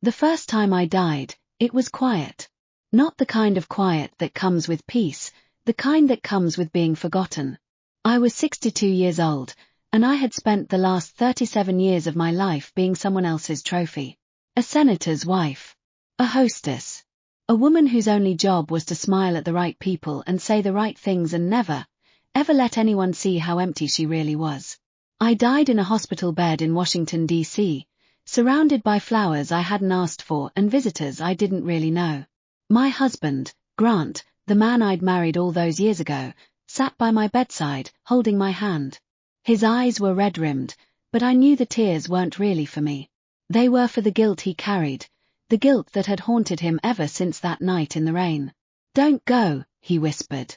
The first time I died, it was quiet. Not the kind of quiet that comes with peace, the kind that comes with being forgotten. I was 62 years old, and I had spent the last 37 years of my life being someone else's trophy. A senator's wife. A hostess. A woman whose only job was to smile at the right people and say the right things and never, ever let anyone see how empty she really was. I died in a hospital bed in Washington, D.C., surrounded by flowers I hadn't asked for and visitors I didn't really know. My husband, Grant, the man I'd married all those years ago, sat by my bedside, holding my hand. His eyes were red-rimmed, but I knew the tears weren't really for me. They were for the guilt he carried, the guilt that had haunted him ever since that night in the rain. "Don't go," he whispered.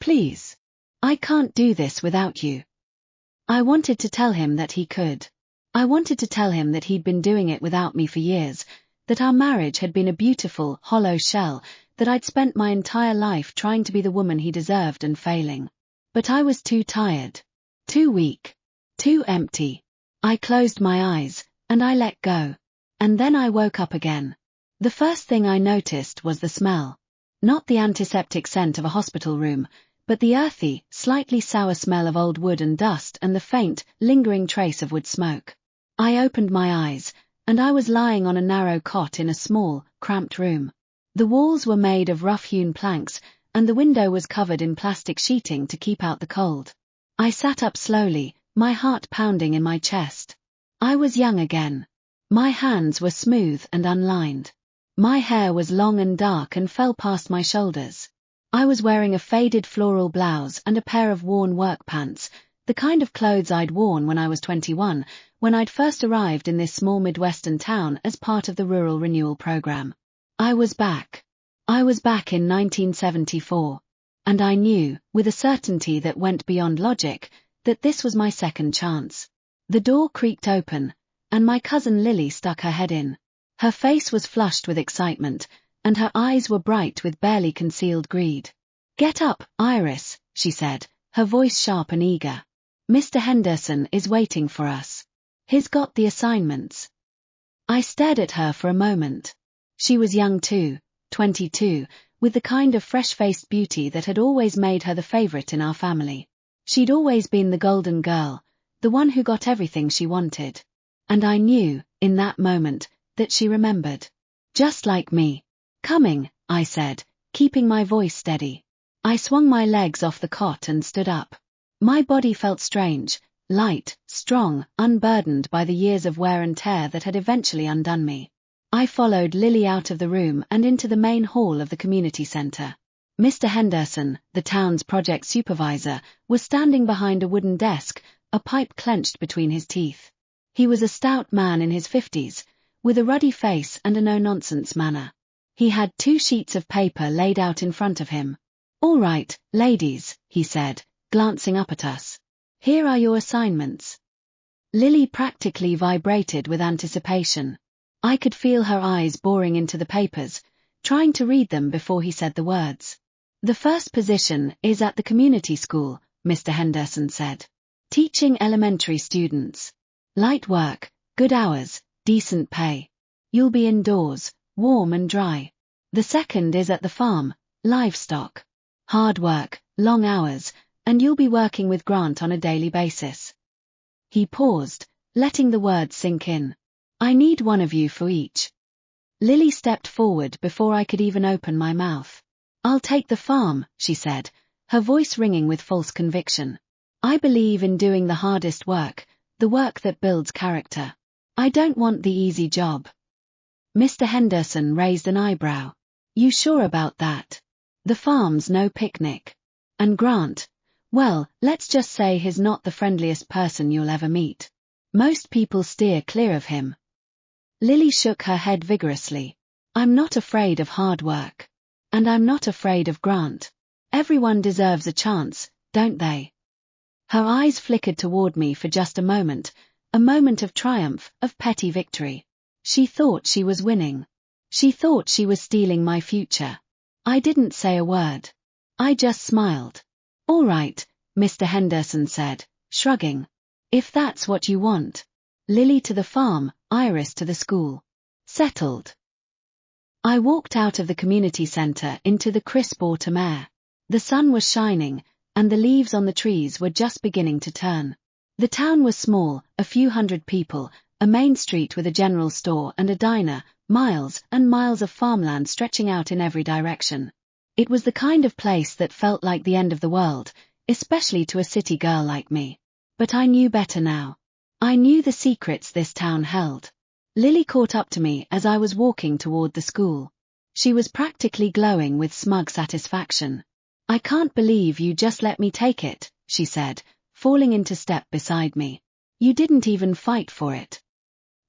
"Please. I can't do this without you." I wanted to tell him that he could. I wanted to tell him that he'd been doing it without me for years, that our marriage had been a beautiful, hollow shell, that I'd spent my entire life trying to be the woman he deserved and failing. But I was too tired. Too weak. Too empty. I closed my eyes, and I let go. And then I woke up again. The first thing I noticed was the smell. Not the antiseptic scent of a hospital room, but the earthy, slightly sour smell of old wood and dust and the faint, lingering trace of wood smoke. I opened my eyes, and I was lying on a narrow cot in a small, cramped room. The walls were made of rough-hewn planks, and the window was covered in plastic sheeting to keep out the cold. I sat up slowly, my heart pounding in my chest. I was young again. My hands were smooth and unlined. My hair was long and dark and fell past my shoulders. I was wearing a faded floral blouse and a pair of worn work pants, the kind of clothes I'd worn when I was 21, when I'd first arrived in this small Midwestern town as part of the Rural Renewal Program. I was back. I was back in 1974. And I knew, with a certainty that went beyond logic, that this was my second chance. The door creaked open, and my cousin Lily stuck her head in. Her face was flushed with excitement, and her eyes were bright with barely concealed greed. "Get up, Iris," she said, her voice sharp and eager. "Mr. Henderson is waiting for us. He's got the assignments." I stared at her for a moment. She was young too, 22, with the kind of fresh-faced beauty that had always made her the favorite in our family. She'd always been the golden girl, the one who got everything she wanted. And I knew, in that moment, that she remembered. "Just like me." "Coming," I said, keeping my voice steady. I swung my legs off the cot and stood up. My body felt strange, light, strong, unburdened by the years of wear and tear that had eventually undone me. I followed Lily out of the room and into the main hall of the community center. Mr. Henderson, the town's project supervisor, was standing behind a wooden desk, a pipe clenched between his teeth. He was a stout man in his 50s, with a ruddy face and a no-nonsense manner. He had 2 sheets of paper laid out in front of him. "All right, ladies," he said, glancing up at us. "Here are your assignments." Lily practically vibrated with anticipation. I could feel her eyes boring into the papers, trying to read them before he said the words. "The first position is at the community school," Mr. Henderson said. "Teaching elementary students. Light work, good hours, decent pay. You'll be indoors, warm and dry. The second is at the farm, livestock. Hard work, long hours, and you'll be working with Grant on a daily basis." He paused, letting the words sink in. "I need one of you for each." Lily stepped forward before I could even open my mouth. "I'll take the farm," she said, her voice ringing with false conviction. "I believe in doing the hardest work, the work that builds character. I don't want the easy job." Mr. Henderson raised an eyebrow. "You sure about that? The farm's no picnic. And Grant, well, let's just say he's not the friendliest person you'll ever meet. Most people steer clear of him." Lily shook her head vigorously. "I'm not afraid of hard work. And I'm not afraid of Grant. Everyone deserves a chance, don't they?" Her eyes flickered toward me for just a moment of triumph, of petty victory. She thought she was winning. She thought she was stealing my future. I didn't say a word. I just smiled. "All right," Mr. Henderson said, shrugging. "If that's what you want. Lily to the farm, Iris to the school." Settled. I walked out of the community center into the crisp autumn air. The sun was shining, and the leaves on the trees were just beginning to turn. The town was small, a few hundred people, a main street with a general store and a diner, miles and miles of farmland stretching out in every direction. It was the kind of place that felt like the end of the world, especially to a city girl like me. But I knew better now. I knew the secrets this town held. Lily caught up to me as I was walking toward the school. She was practically glowing with smug satisfaction. "I can't believe you just let me take it," she said, falling into step beside me. "You didn't even fight for it."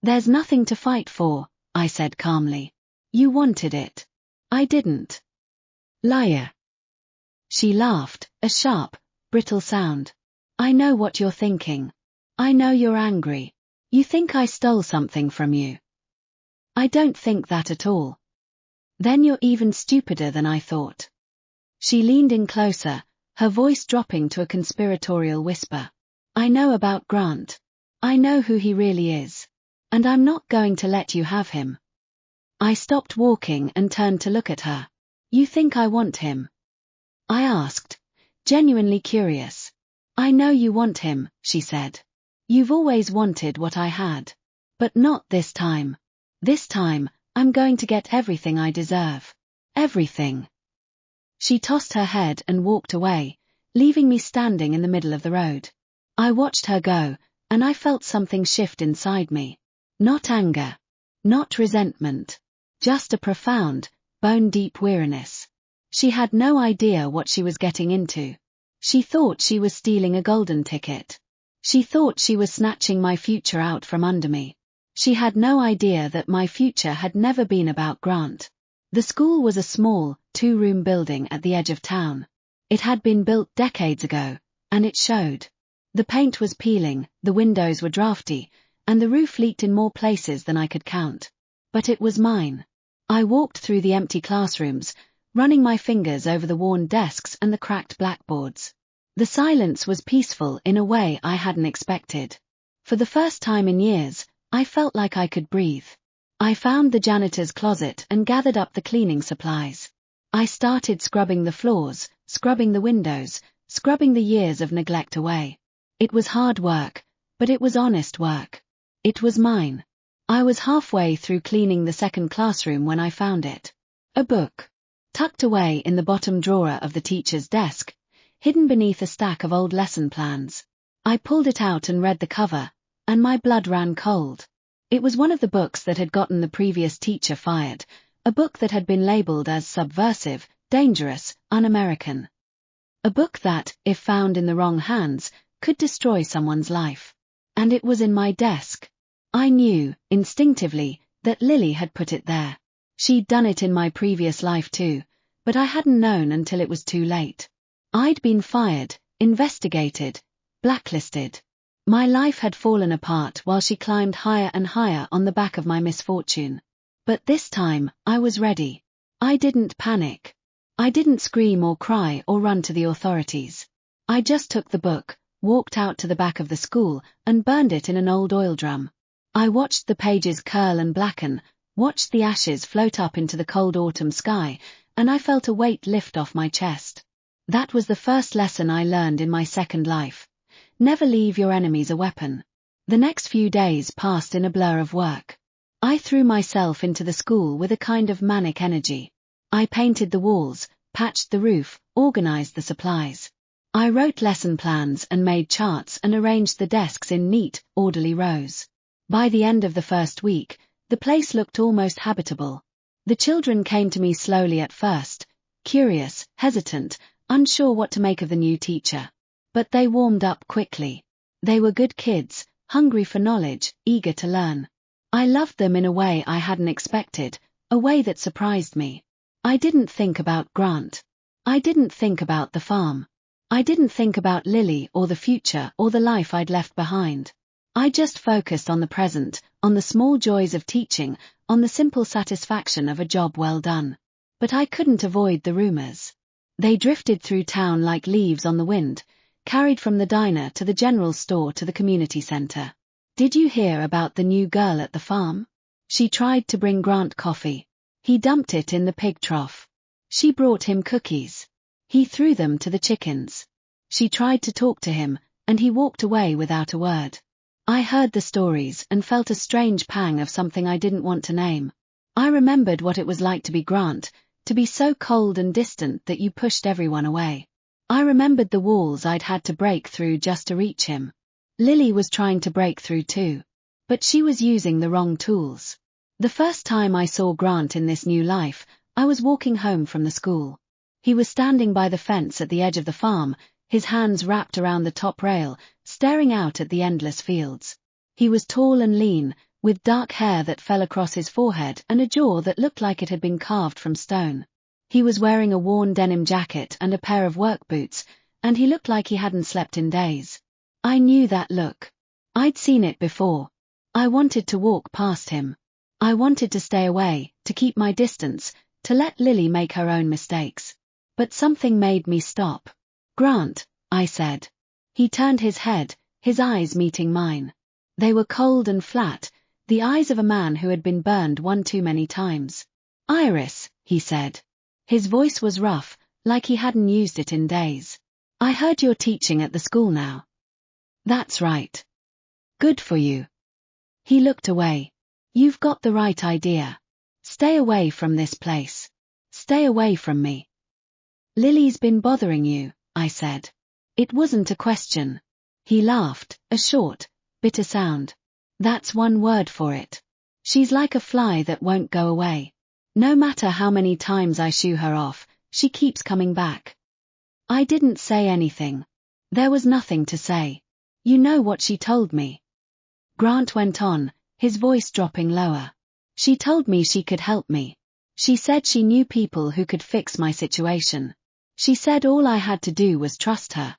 "There's nothing to fight for," I said calmly. "You wanted it." "I didn't." "Liar." She laughed, a sharp, brittle sound. "I know what you're thinking. I know you're angry. You think I stole something from you." "I don't think that at all." "Then you're even stupider than I thought." She leaned in closer, her voice dropping to a conspiratorial whisper. "I know about Grant. I know who he really is. And I'm not going to let you have him." I stopped walking and turned to look at her. "You think I want him?" I asked, genuinely curious. "I know you want him," she said. "You've always wanted what I had. But not this time. This time, I'm going to get everything I deserve. Everything." She tossed her head and walked away, leaving me standing in the middle of the road. I watched her go, and I felt something shift inside me. Not anger. Not resentment. Just a profound, bone-deep weariness. She had no idea what she was getting into. She thought she was stealing a golden ticket. She thought she was snatching my future out from under me. She had no idea that my future had never been about Grant. The school was a small, two-room building at the edge of town. It had been built decades ago, and it showed. The paint was peeling, the windows were drafty, and the roof leaked in more places than I could count. But it was mine. I walked through the empty classrooms, running my fingers over the worn desks and the cracked blackboards. The silence was peaceful in a way I hadn't expected. For the first time in years, I felt like I could breathe. I found the janitor's closet and gathered up the cleaning supplies. I started scrubbing the floors, scrubbing the windows, scrubbing the years of neglect away. It was hard work, but it was honest work. It was mine. I was halfway through cleaning the second classroom when I found it. A book. Tucked away in the bottom drawer of the teacher's desk, hidden beneath a stack of old lesson plans. I pulled it out and read the cover, and my blood ran cold. It was one of the books that had gotten the previous teacher fired, a book that had been labeled as subversive, dangerous, un-American. A book that, if found in the wrong hands, could destroy someone's life. And it was in my desk. I knew, instinctively, that Lily had put it there. She'd done it in my previous life too, but I hadn't known until it was too late. I'd been fired, investigated, blacklisted. My life had fallen apart while she climbed higher and higher on the back of my misfortune. But this time, I was ready. I didn't panic. I didn't scream or cry or run to the authorities. I just took the book, walked out to the back of the school, and burned it in an old oil drum. I watched the pages curl and blacken, watched the ashes float up into the cold autumn sky, and I felt a weight lift off my chest. That was the first lesson I learned in my second life. Never leave your enemies a weapon. The next few days passed in a blur of work. I threw myself into the school with a kind of manic energy. I painted the walls, patched the roof, organized the supplies. I wrote lesson plans and made charts and arranged the desks in neat, orderly rows. By the end of the first week, the place looked almost habitable. The children came to me slowly at first, curious, hesitant, unsure what to make of the new teacher. But they warmed up quickly. They were good kids, hungry for knowledge, eager to learn. I loved them in a way I hadn't expected, a way that surprised me. I didn't think about Grant. I didn't think about the farm. I didn't think about Lily or the future or the life I'd left behind. I just focused on the present, on the small joys of teaching, on the simple satisfaction of a job well done. But I couldn't avoid the rumors. They drifted through town like leaves on the wind, carried from the diner to the general store to the community center. Did you hear about the new girl at the farm? She tried to bring Grant coffee. He dumped it in the pig trough. She brought him cookies. He threw them to the chickens. She tried to talk to him, and he walked away without a word. I heard the stories and felt a strange pang of something I didn't want to name. I remembered what it was like to be Grant, to be so cold and distant that you pushed everyone away. I remembered the walls I'd had to break through just to reach him. Lily was trying to break through too. But she was using the wrong tools. The first time I saw Grant in this new life, I was walking home from the school. He was standing by the fence at the edge of the farm, his hands wrapped around the top rail, staring out at the endless fields. He was tall and lean, with dark hair that fell across his forehead and a jaw that looked like it had been carved from stone. He was wearing a worn denim jacket and a pair of work boots, and he looked like he hadn't slept in days. I knew that look. I'd seen it before. I wanted to walk past him. I wanted to stay away, to keep my distance, to let Lily make her own mistakes. But something made me stop. "Grant," I said. He turned his head, his eyes meeting mine. They were cold and flat, the eyes of a man who had been burned one too many times. "Iris," he said. His voice was rough, like he hadn't used it in days. "I heard you're teaching at the school now." "That's right." "Good for you." He looked away. "You've got the right idea. Stay away from this place. Stay away from me." "Lily's been bothering you," I said. It wasn't a question. He laughed, a short, bitter sound. "That's one word for it. She's like a fly that won't go away. No matter how many times I shoo her off, she keeps coming back." I didn't say anything. There was nothing to say. "You know what she told me?" Grant went on, his voice dropping lower. "She told me she could help me. She said she knew people who could fix my situation. She said all I had to do was trust her."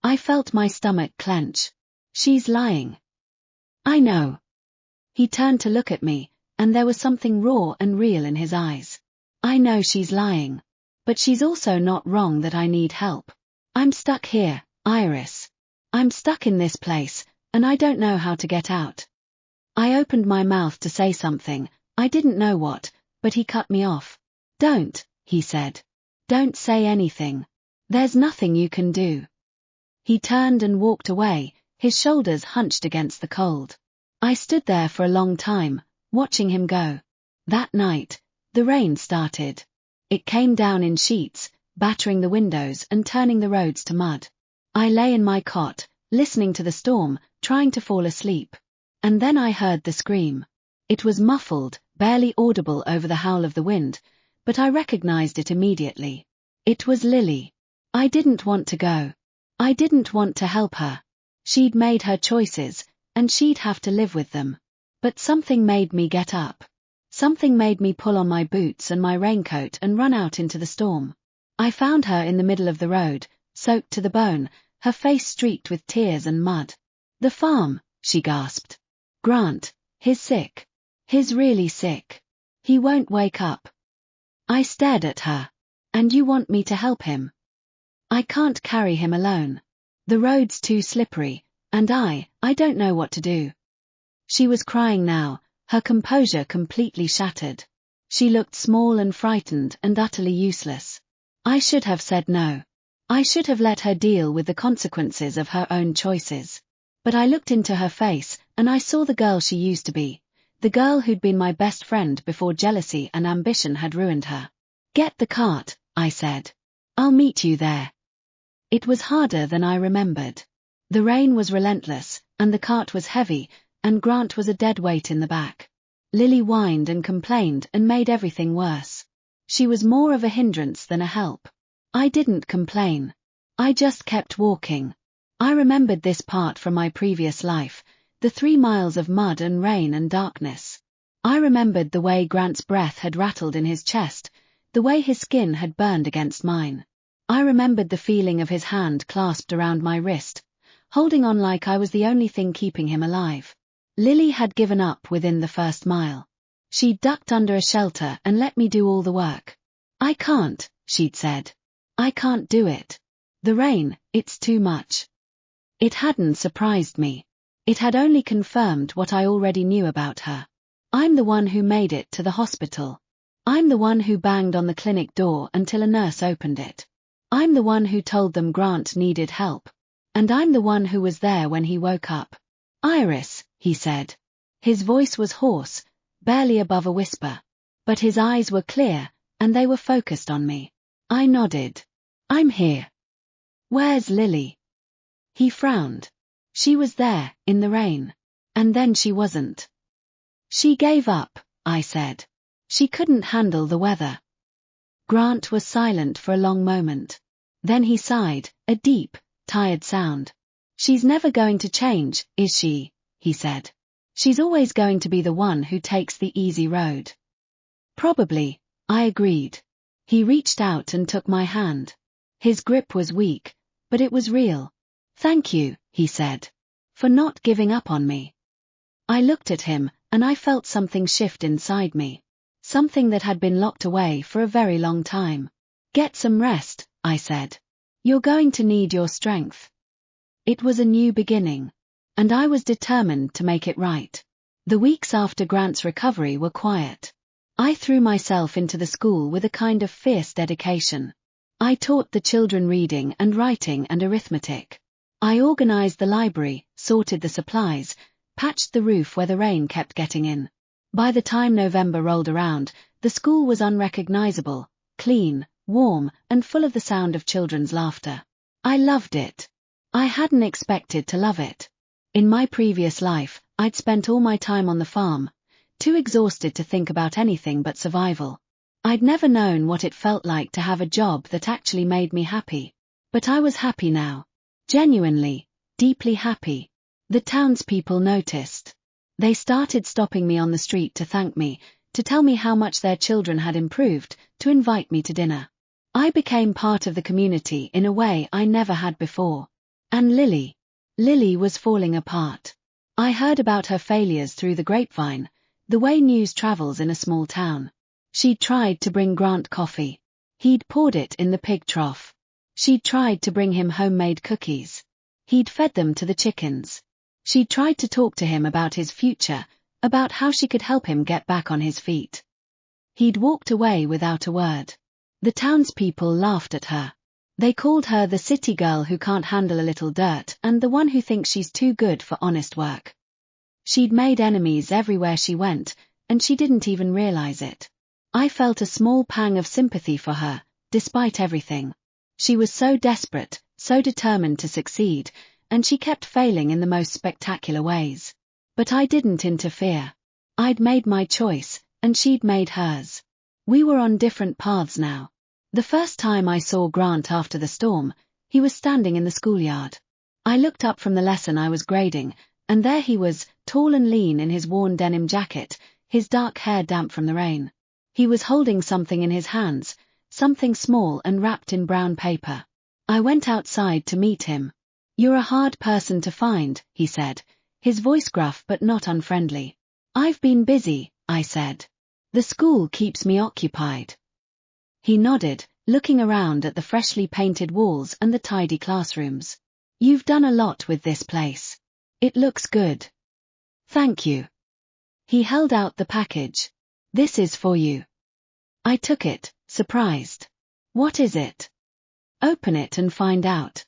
I felt my stomach clench. "She's lying." "I know." He turned to look at me, and there was something raw and real in his eyes. "I know she's lying. But she's also not wrong that I need help. I'm stuck here, Iris. I'm stuck in this place, and I don't know how to get out." I opened my mouth to say something, I didn't know what, but he cut me off. "Don't," he said. "Don't say anything. There's nothing you can do." He turned and walked away, his shoulders hunched against the cold. I stood there for a long time, watching him go. That night, the rain started. It came down in sheets, battering the windows and turning the roads to mud. I lay in my cot, listening to the storm, trying to fall asleep. And then I heard the scream. It was muffled, barely audible over the howl of the wind, but I recognized it immediately. It was Lily. I didn't want to go. I didn't want to help her. She'd made her choices, and she'd have to live with them. But something made me get up. Something made me pull on my boots and my raincoat and run out into the storm. I found her in the middle of the road, soaked to the bone, her face streaked with tears and mud. "The farm," she gasped. "Grant, he's sick. He's really sick. He won't wake up." I stared at her. "And you want me to help him?" "I can't carry him alone. The road's too slippery, and I don't know what to do." She was crying now, her composure completely shattered. She looked small and frightened and utterly useless. I should have said no. I should have let her deal with the consequences of her own choices. But I looked into her face, and I saw the girl she used to be, the girl who'd been my best friend before jealousy and ambition had ruined her. "Get the cart," I said. "I'll meet you there." It was harder than I remembered. The rain was relentless, and the cart was heavy, and Grant was a dead weight in the back. Lily whined and complained and made everything worse. She was more of a hindrance than a help. I didn't complain. I just kept walking. I remembered this part from my previous life, the 3 miles of mud and rain and darkness. I remembered the way Grant's breath had rattled in his chest, the way his skin had burned against mine. I remembered the feeling of his hand clasped around my wrist, holding on like I was the only thing keeping him alive. Lily had given up within the first mile. She'd ducked under a shelter and let me do all the work. "I can't," she'd said. "I can't do it. The rain, it's too much." It hadn't surprised me. It had only confirmed what I already knew about her. I'm the one who made it to the hospital. I'm the one who banged on the clinic door until a nurse opened it. I'm the one who told them Grant needed help. And I'm the one who was there when he woke up. Iris, he said. His voice was hoarse, barely above a whisper. But his eyes were clear, and they were focused on me. I nodded. I'm here. Where's Lily? He frowned. She was there, in the rain. And then she wasn't. She gave up, I said. She couldn't handle the weather. Grant was silent for a long moment. Then he sighed, a deep, tired sound. She's never going to change, is she? He said. She's always going to be the one who takes the easy road. Probably, I agreed. He reached out and took my hand. His grip was weak, but it was real. Thank you, he said, for not giving up on me. I looked at him, and I felt something shift inside me. Something that had been locked away for a very long time. Get some rest, I said. You're going to need your strength. It was a new beginning. And I was determined to make it right. The weeks after Grant's recovery were quiet. I threw myself into the school with a kind of fierce dedication. I taught the children reading and writing and arithmetic. I organized the library, sorted the supplies, patched the roof where the rain kept getting in. By the time November rolled around, the school was unrecognizable, clean, warm, and full of the sound of children's laughter. I loved it. I hadn't expected to love it. In my previous life, I'd spent all my time on the farm, too exhausted to think about anything but survival. I'd never known what it felt like to have a job that actually made me happy. But I was happy now. Genuinely, deeply happy. The townspeople noticed. They started stopping me on the street to thank me, to tell me how much their children had improved, to invite me to dinner. I became part of the community in a way I never had before. And Lily was falling apart. I heard about her failures through the grapevine, the way news travels in a small town. She'd tried to bring Grant coffee. He'd poured it in the pig trough. She'd tried to bring him homemade cookies. He'd fed them to the chickens. She'd tried to talk to him about his future, about how she could help him get back on his feet. He'd walked away without a word. The townspeople laughed at her. They called her the city girl who can't handle a little dirt and the one who thinks she's too good for honest work. She'd made enemies everywhere she went, and she didn't even realize it. I felt a small pang of sympathy for her, despite everything. She was so desperate, so determined to succeed, and she kept failing in the most spectacular ways. But I didn't interfere. I'd made my choice, and she'd made hers. We were on different paths now. The first time I saw Grant after the storm, he was standing in the schoolyard. I looked up from the lesson I was grading, and there he was, tall and lean in his worn denim jacket, his dark hair damp from the rain. He was holding something in his hands, something small and wrapped in brown paper. I went outside to meet him. You're a hard person to find, he said, his voice gruff but not unfriendly. I've been busy, I said. The school keeps me occupied. He nodded, looking around at the freshly painted walls and the tidy classrooms. You've done a lot with this place. It looks good. Thank you. He held out the package. This is for you. I took it, surprised. What is it? Open it and find out.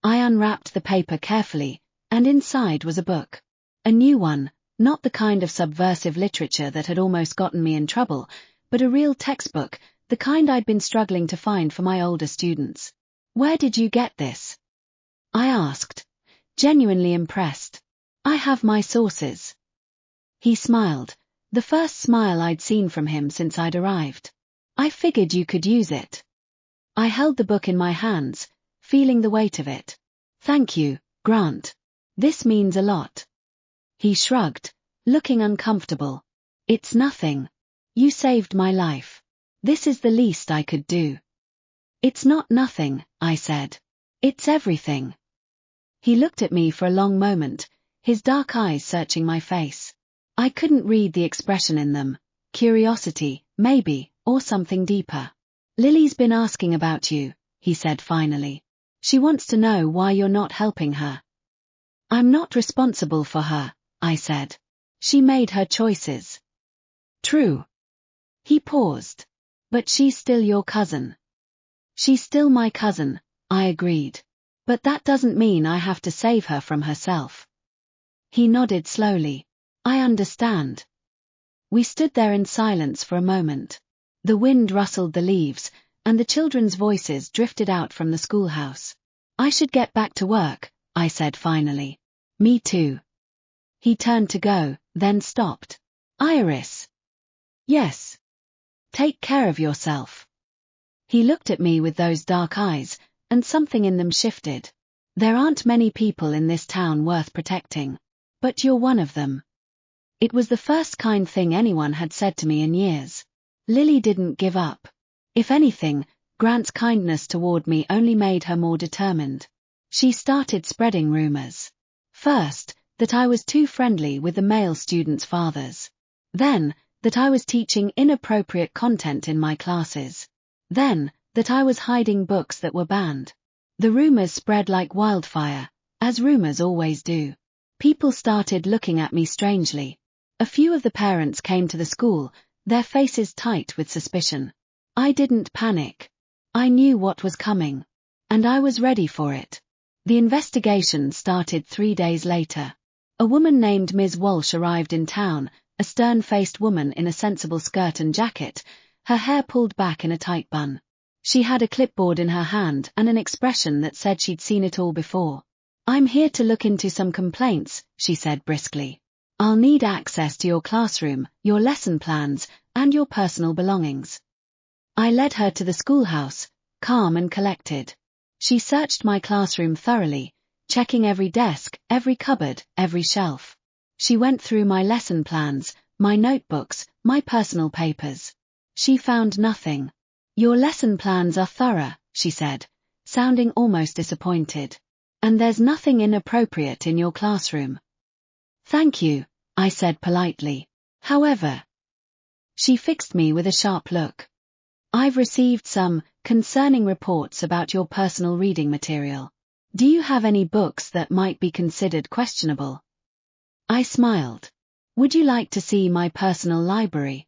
I unwrapped the paper carefully, and inside was a book. A new one, not the kind of subversive literature that had almost gotten me in trouble, but a real textbook, the kind I'd been struggling to find for my older students. Where did you get this? I asked, genuinely impressed. I have my sources. He smiled, the first smile I'd seen from him since I'd arrived. I figured you could use it. I held the book in my hands, feeling the weight of it. Thank you, Grant. This means a lot. He shrugged, looking uncomfortable. It's nothing. You saved my life. This is the least I could do. It's not nothing, I said. It's everything. He looked at me for a long moment, his dark eyes searching my face. I couldn't read the expression in them. Curiosity, maybe, or something deeper. Lily's been asking about you, he said finally. She wants to know why you're not helping her. I'm not responsible for her, I said. She made her choices. True. He paused. But she's still your cousin. She's still my cousin, I agreed. But that doesn't mean I have to save her from herself. He nodded slowly. I understand. We stood there in silence for a moment. The wind rustled the leaves, and the children's voices drifted out from the schoolhouse. I should get back to work, I said finally. Me too. He turned to go, then stopped. Iris. Yes. Take care of yourself. He looked at me with those dark eyes, and something in them shifted. There aren't many people in this town worth protecting. But you're one of them. It was the first kind thing anyone had said to me in years. Lily didn't give up. If anything, Grant's kindness toward me only made her more determined. She started spreading rumors. First, that I was too friendly with the male students' fathers. Then, that I was teaching inappropriate content in my classes. Then, that I was hiding books that were banned. The rumors spread like wildfire, as rumors always do. People started looking at me strangely. A few of the parents came to the school, their faces tight with suspicion. I didn't panic. I knew what was coming. And I was ready for it. The investigation started 3 days later. A woman named Ms. Walsh arrived in town, a stern-faced woman in a sensible skirt and jacket, her hair pulled back in a tight bun. She had a clipboard in her hand and an expression that said she'd seen it all before. I'm here to look into some complaints, she said briskly. I'll need access to your classroom, your lesson plans, and your personal belongings. I led her to the schoolhouse, calm and collected. She searched my classroom thoroughly, checking every desk, every cupboard, every shelf. She went through my lesson plans, my notebooks, my personal papers. She found nothing. Your lesson plans are thorough, she said, sounding almost disappointed. And there's nothing inappropriate in your classroom. Thank you, I said politely. However, she fixed me with a sharp look. I've received some concerning reports about your personal reading material. Do you have any books that might be considered questionable? I smiled. Would you like to see my personal library?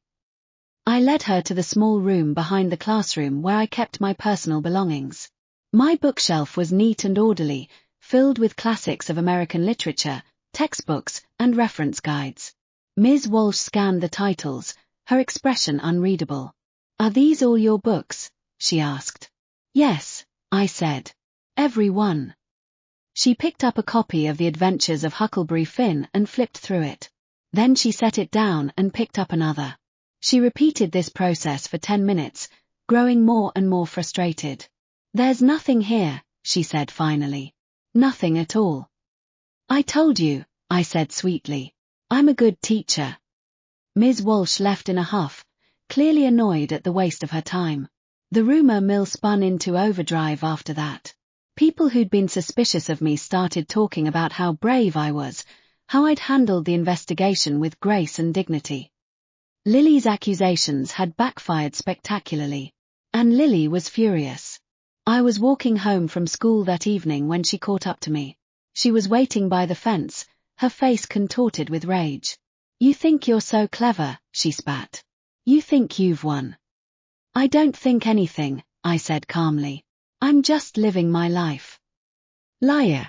I led her to the small room behind the classroom where I kept my personal belongings. My bookshelf was neat and orderly, filled with classics of American literature, textbooks, and reference guides. Ms. Walsh scanned the titles, her expression unreadable. Are these all your books? She asked. Yes, I said. Every one. She picked up a copy of The Adventures of Huckleberry Finn and flipped through it. Then she set it down and picked up another. She repeated this process for 10 minutes, growing more and more frustrated. There's nothing here, she said finally. Nothing at all. I told you, I said sweetly. I'm a good teacher. Ms. Walsh left in a huff, clearly annoyed at the waste of her time. The rumor mill spun into overdrive after that. People who'd been suspicious of me started talking about how brave I was, how I'd handled the investigation with grace and dignity. Lily's accusations had backfired spectacularly. And Lily was furious. I was walking home from school that evening when she caught up to me. She was waiting by the fence, her face contorted with rage. You think you're so clever, she spat. You think you've won. I don't think anything, I said calmly. I'm just living my life. Liar.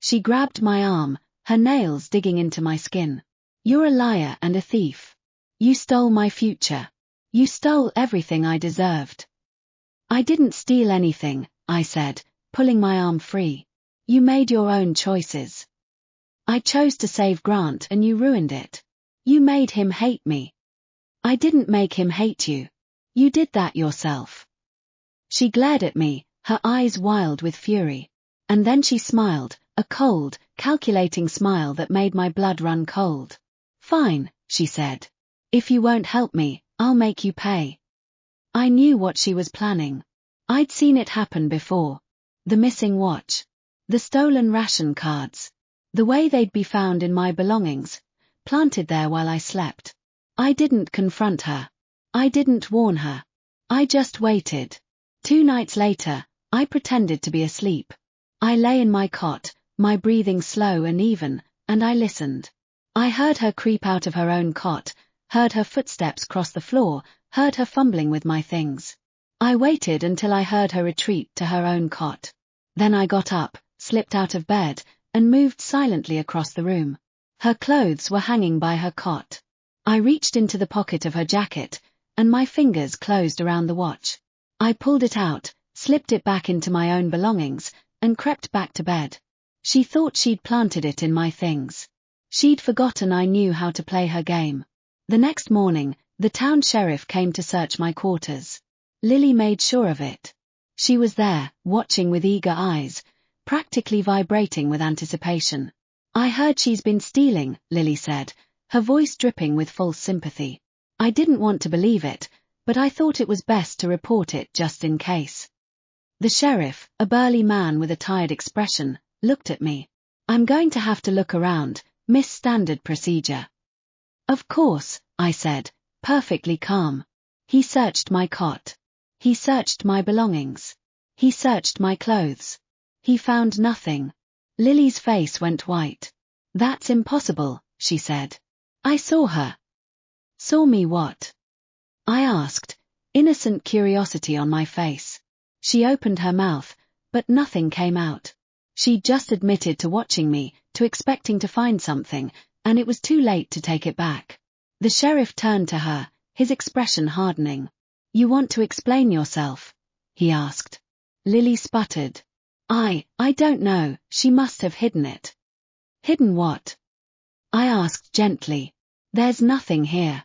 She grabbed my arm, her nails digging into my skin. You're a liar and a thief. You stole my future. You stole everything I deserved. I didn't steal anything, I said, pulling my arm free. You made your own choices. I chose to save Grant and you ruined it. You made him hate me. I didn't make him hate you. You did that yourself. She glared at me, her eyes wild with fury. And then she smiled, a cold, calculating smile that made my blood run cold. Fine, she said. If you won't help me, I'll make you pay. I knew what she was planning. I'd seen it happen before. The missing watch. The stolen ration cards. The way they'd be found in my belongings, planted there while I slept. I didn't confront her. I didn't warn her. I just waited. 2 nights later, I pretended to be asleep. I lay in my cot, my breathing slow and even, and I listened. I heard her creep out of her own cot, heard her footsteps cross the floor, heard her fumbling with my things. I waited until I heard her retreat to her own cot. Then I got up, slipped out of bed, and moved silently across the room. Her clothes were hanging by her cot. I reached into the pocket of her jacket, and my fingers closed around the watch. I pulled it out, slipped it back into my own belongings, and crept back to bed. She thought she'd planted it in my things. She'd forgotten I knew how to play her game. The next morning, the town sheriff came to search my quarters. Lily made sure of it. She was there, watching with eager eyes, practically vibrating with anticipation. "I heard she's been stealing," Lily said, her voice dripping with false sympathy. I didn't want to believe it, but I thought it was best to report it just in case. The sheriff, a burly man with a tired expression, looked at me. "I'm going to have to look around, Miss Standard Procedure." "Of course," I said, perfectly calm. He searched my cot. He searched my belongings. He searched my clothes. He found nothing. Lily's face went white. "That's impossible," she said. "I saw her." "Saw me what?" I asked, innocent curiosity on my face. She opened her mouth, but nothing came out. She just admitted to watching me, to expecting to find something, and it was too late to take it back. The sheriff turned to her, his expression hardening. "You want to explain yourself?" he asked. Lily sputtered. I don't know, she must have hidden it." "Hidden what?" I asked gently. "There's nothing here."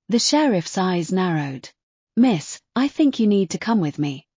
The sheriff's eyes narrowed. "Miss, I think you need to come with me."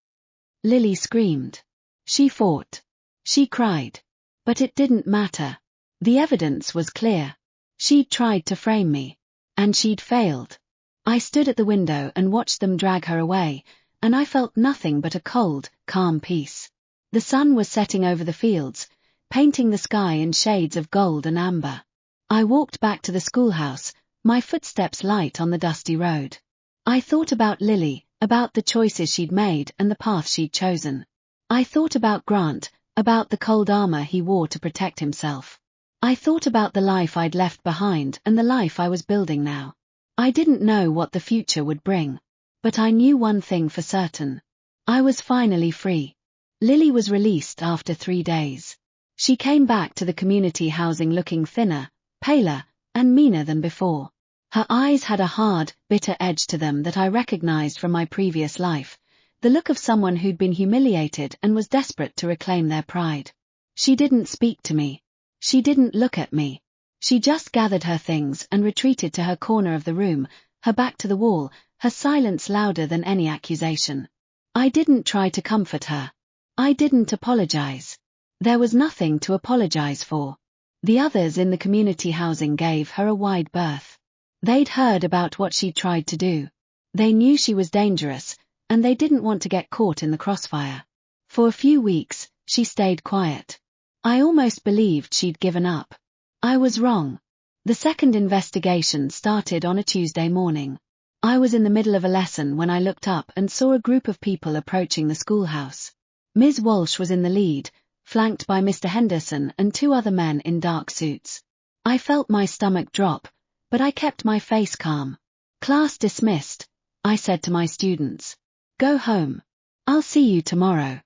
Lily screamed. She fought. She cried. But it didn't matter. The evidence was clear. She'd tried to frame me. And she'd failed. I stood at the window and watched them drag her away, and I felt nothing but a cold, calm peace. The sun was setting over the fields, painting the sky in shades of gold and amber. I walked back to the schoolhouse, my footsteps light on the dusty road. I thought about Lily, about the choices she'd made and the path she'd chosen. I thought about Grant, about the cold armor he wore to protect himself. I thought about the life I'd left behind and the life I was building now. I didn't know what the future would bring. But I knew one thing for certain. I was finally free. Lily was released after 3 days. She came back to the community housing looking thinner, paler, and meaner than before. Her eyes had a hard, bitter edge to them that I recognized from my previous life, the look of someone who'd been humiliated and was desperate to reclaim their pride. She didn't speak to me. She didn't look at me. She just gathered her things and retreated to her corner of the room, her back to the wall, her silence louder than any accusation. I didn't try to comfort her. I didn't apologize. There was nothing to apologize for. The others in the community housing gave her a wide berth. They'd heard about what she'd tried to do. They knew she was dangerous, and they didn't want to get caught in the crossfire. For a few weeks, she stayed quiet. I almost believed she'd given up. I was wrong. The second investigation started on a Tuesday morning. I was in the middle of a lesson when I looked up and saw a group of people approaching the schoolhouse. Ms. Walsh was in the lead, flanked by Mr. Henderson and 2 other men in dark suits. I felt my stomach drop, but I kept my face calm. "Class dismissed," I said to my students. "Go home. I'll see you tomorrow."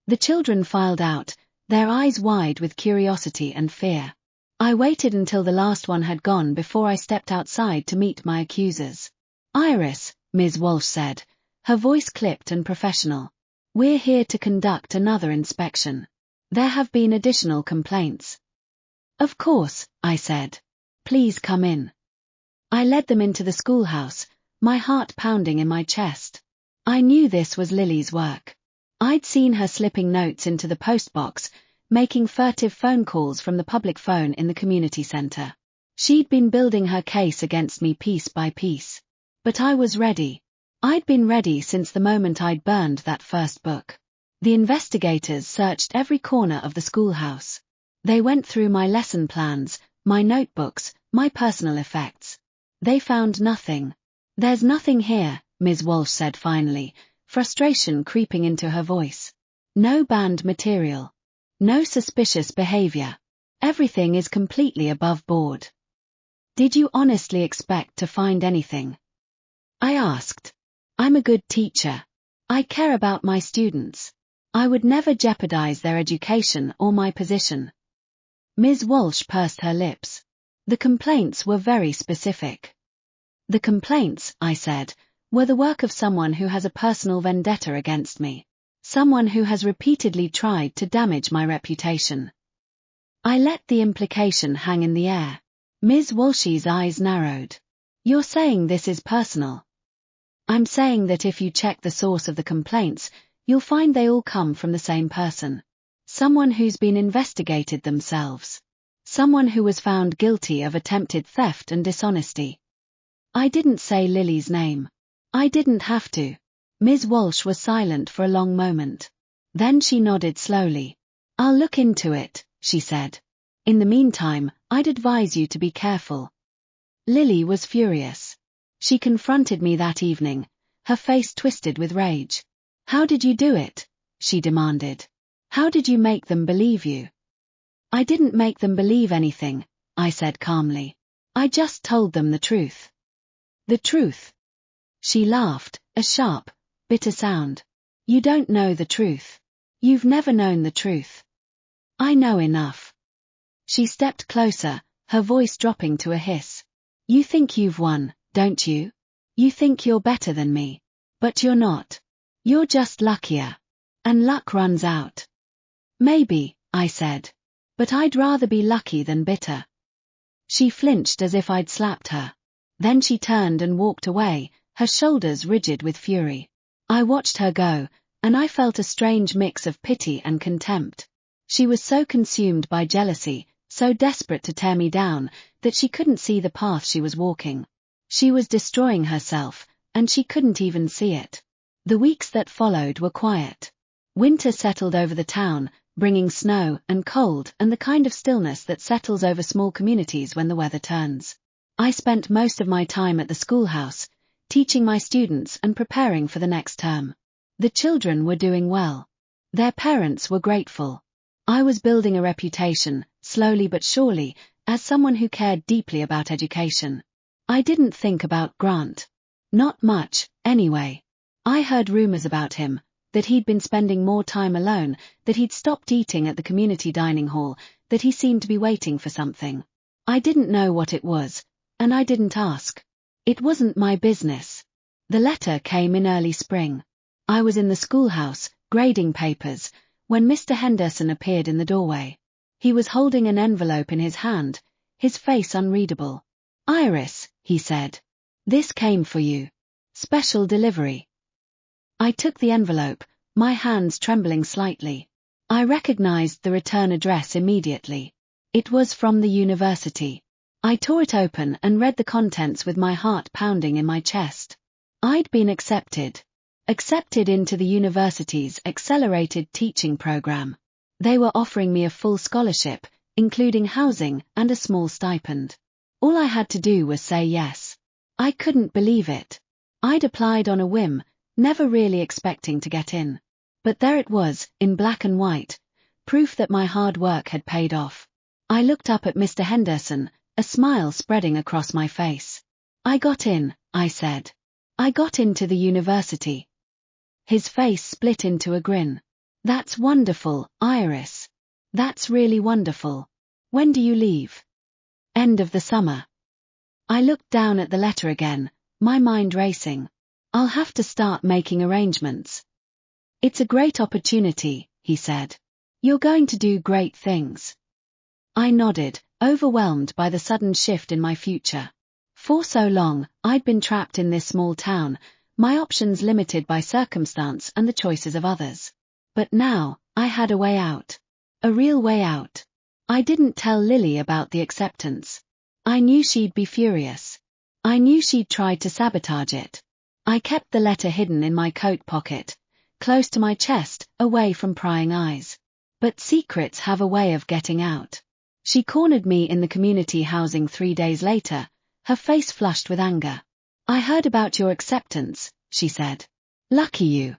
The children filed out, their eyes wide with curiosity and fear. I waited until the last one had gone before I stepped outside to meet my accusers. "Iris," Ms. Walsh said, her voice clipped and professional. "We're here to conduct another inspection. There have been additional complaints." "Of course," I said. "Please come in." I led them into the schoolhouse, my heart pounding in my chest. I knew this was Lily's work. I'd seen her slipping notes into the postbox, making furtive phone calls from the public phone in the community center. She'd been building her case against me piece by piece. But I was ready. I'd been ready since the moment I'd burned that first book. The investigators searched every corner of the schoolhouse. They went through my lesson plans, my notebooks, my personal effects. They found nothing. "There's nothing here," Ms. Walsh said finally, frustration creeping into her voice. "No banned material. No suspicious behavior. Everything is completely above board." Did you honestly expect to find anything? I asked. I'm a good teacher. I care about my students. I would never jeopardize their education or my position. Ms. Walsh pursed her lips. The complaints were very specific. The complaints, I said, were the work of someone who has a personal vendetta against me. Someone who has repeatedly tried to damage my reputation. I let the implication hang in the air. Ms. Walsh's eyes narrowed. You're saying this is personal? I'm saying that if you check the source of the complaints, you'll find they all come from the same person. Someone who's been investigated themselves. Someone who was found guilty of attempted theft and dishonesty. I didn't say Lily's name. I didn't have to. Ms. Walsh was silent for a long moment. Then she nodded slowly. I'll look into it, she said. In the meantime, I'd advise you to be careful. Lily was furious. She confronted me that evening, her face twisted with rage. How did you do it? She demanded. How did you make them believe you? I didn't make them believe anything, I said calmly. I just told them the truth. The truth? She laughed, a sharp, bitter sound. You don't know the truth. You've never known the truth. I know enough. She stepped closer, her voice dropping to a hiss. You think you've won, don't you? You think you're better than me. But you're not. You're just luckier. And luck runs out. Maybe, I said. But I'd rather be lucky than bitter. She flinched as if I'd slapped her. Then she turned and walked away, her shoulders rigid with fury. I watched her go, and I felt a strange mix of pity and contempt. She was so consumed by jealousy, so desperate to tear me down, that she couldn't see the path she was walking. She was destroying herself, and she couldn't even see it. The weeks that followed were quiet. Winter settled over the town, bringing snow and cold and the kind of stillness that settles over small communities when the weather turns. I spent most of my time at the schoolhouse, teaching my students and preparing for the next term. The children were doing well. Their parents were grateful. I was building a reputation, slowly but surely, as someone who cared deeply about education. I didn't think about Grant. Not much, anyway. I heard rumors about him, that he'd been spending more time alone, that he'd stopped eating at the community dining hall, that he seemed to be waiting for something. I didn't know what it was, and I didn't ask. It wasn't my business. The letter came in early spring. I was in the schoolhouse, grading papers, when Mr. Henderson appeared in the doorway. He was holding an envelope in his hand, his face unreadable. Iris, he said. This came for you. Special delivery. I took the envelope, my hands trembling slightly. I recognized the return address immediately. It was from the university. I tore it open and read the contents with my heart pounding in my chest. I'd been accepted. Accepted into the university's accelerated teaching program. They were offering me a full scholarship, including housing and a small stipend. All I had to do was say yes. I couldn't believe it. I'd applied on a whim, never really expecting to get in. But there it was, in black and white, proof that my hard work had paid off. I looked up at Mr. Henderson, a smile spreading across my face. I got in, I said. I got into the university. His face split into a grin. That's wonderful, Iris. That's really wonderful. When do you leave? End of the summer. I looked down at the letter again, my mind racing. I'll have to start making arrangements. It's a great opportunity, he said. You're going to do great things. I nodded, overwhelmed by the sudden shift in my future. For so long, I'd been trapped in this small town, my options limited by circumstance and the choices of others. But now, I had a way out. A real way out. I didn't tell Lily about the acceptance. I knew she'd be furious. I knew she'd try to sabotage it. I kept the letter hidden in my coat pocket, close to my chest, away from prying eyes. But secrets have a way of getting out. She cornered me in the community housing 3 days later, her face flushed with anger. I heard about your acceptance, she said. Lucky you.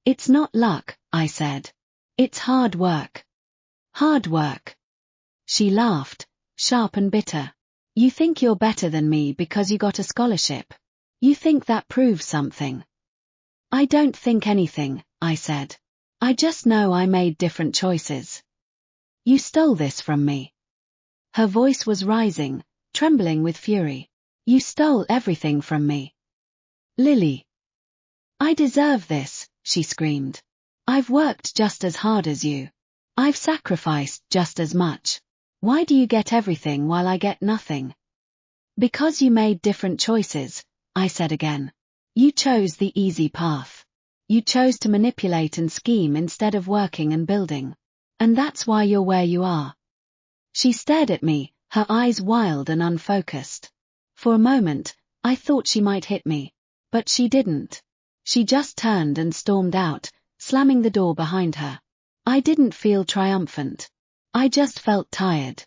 It's not luck, I said. It's hard work. Hard work. She laughed, sharp and bitter. You think you're better than me because you got a scholarship. You think that proves something. I don't think anything, I said. I just know I made different choices. You stole this from me. Her voice was rising, trembling with fury. You stole everything from me. Lily. I deserve this, she screamed. I've worked just as hard as you. I've sacrificed just as much. Why do you get everything while I get nothing? Because you made different choices, I said again. You chose the easy path. You chose to manipulate and scheme instead of working and building. And that's why you're where you are. She stared at me, her eyes wild and unfocused. For a moment, I thought she might hit me. But she didn't. She just turned and stormed out, slamming the door behind her. I didn't feel triumphant. I just felt tired.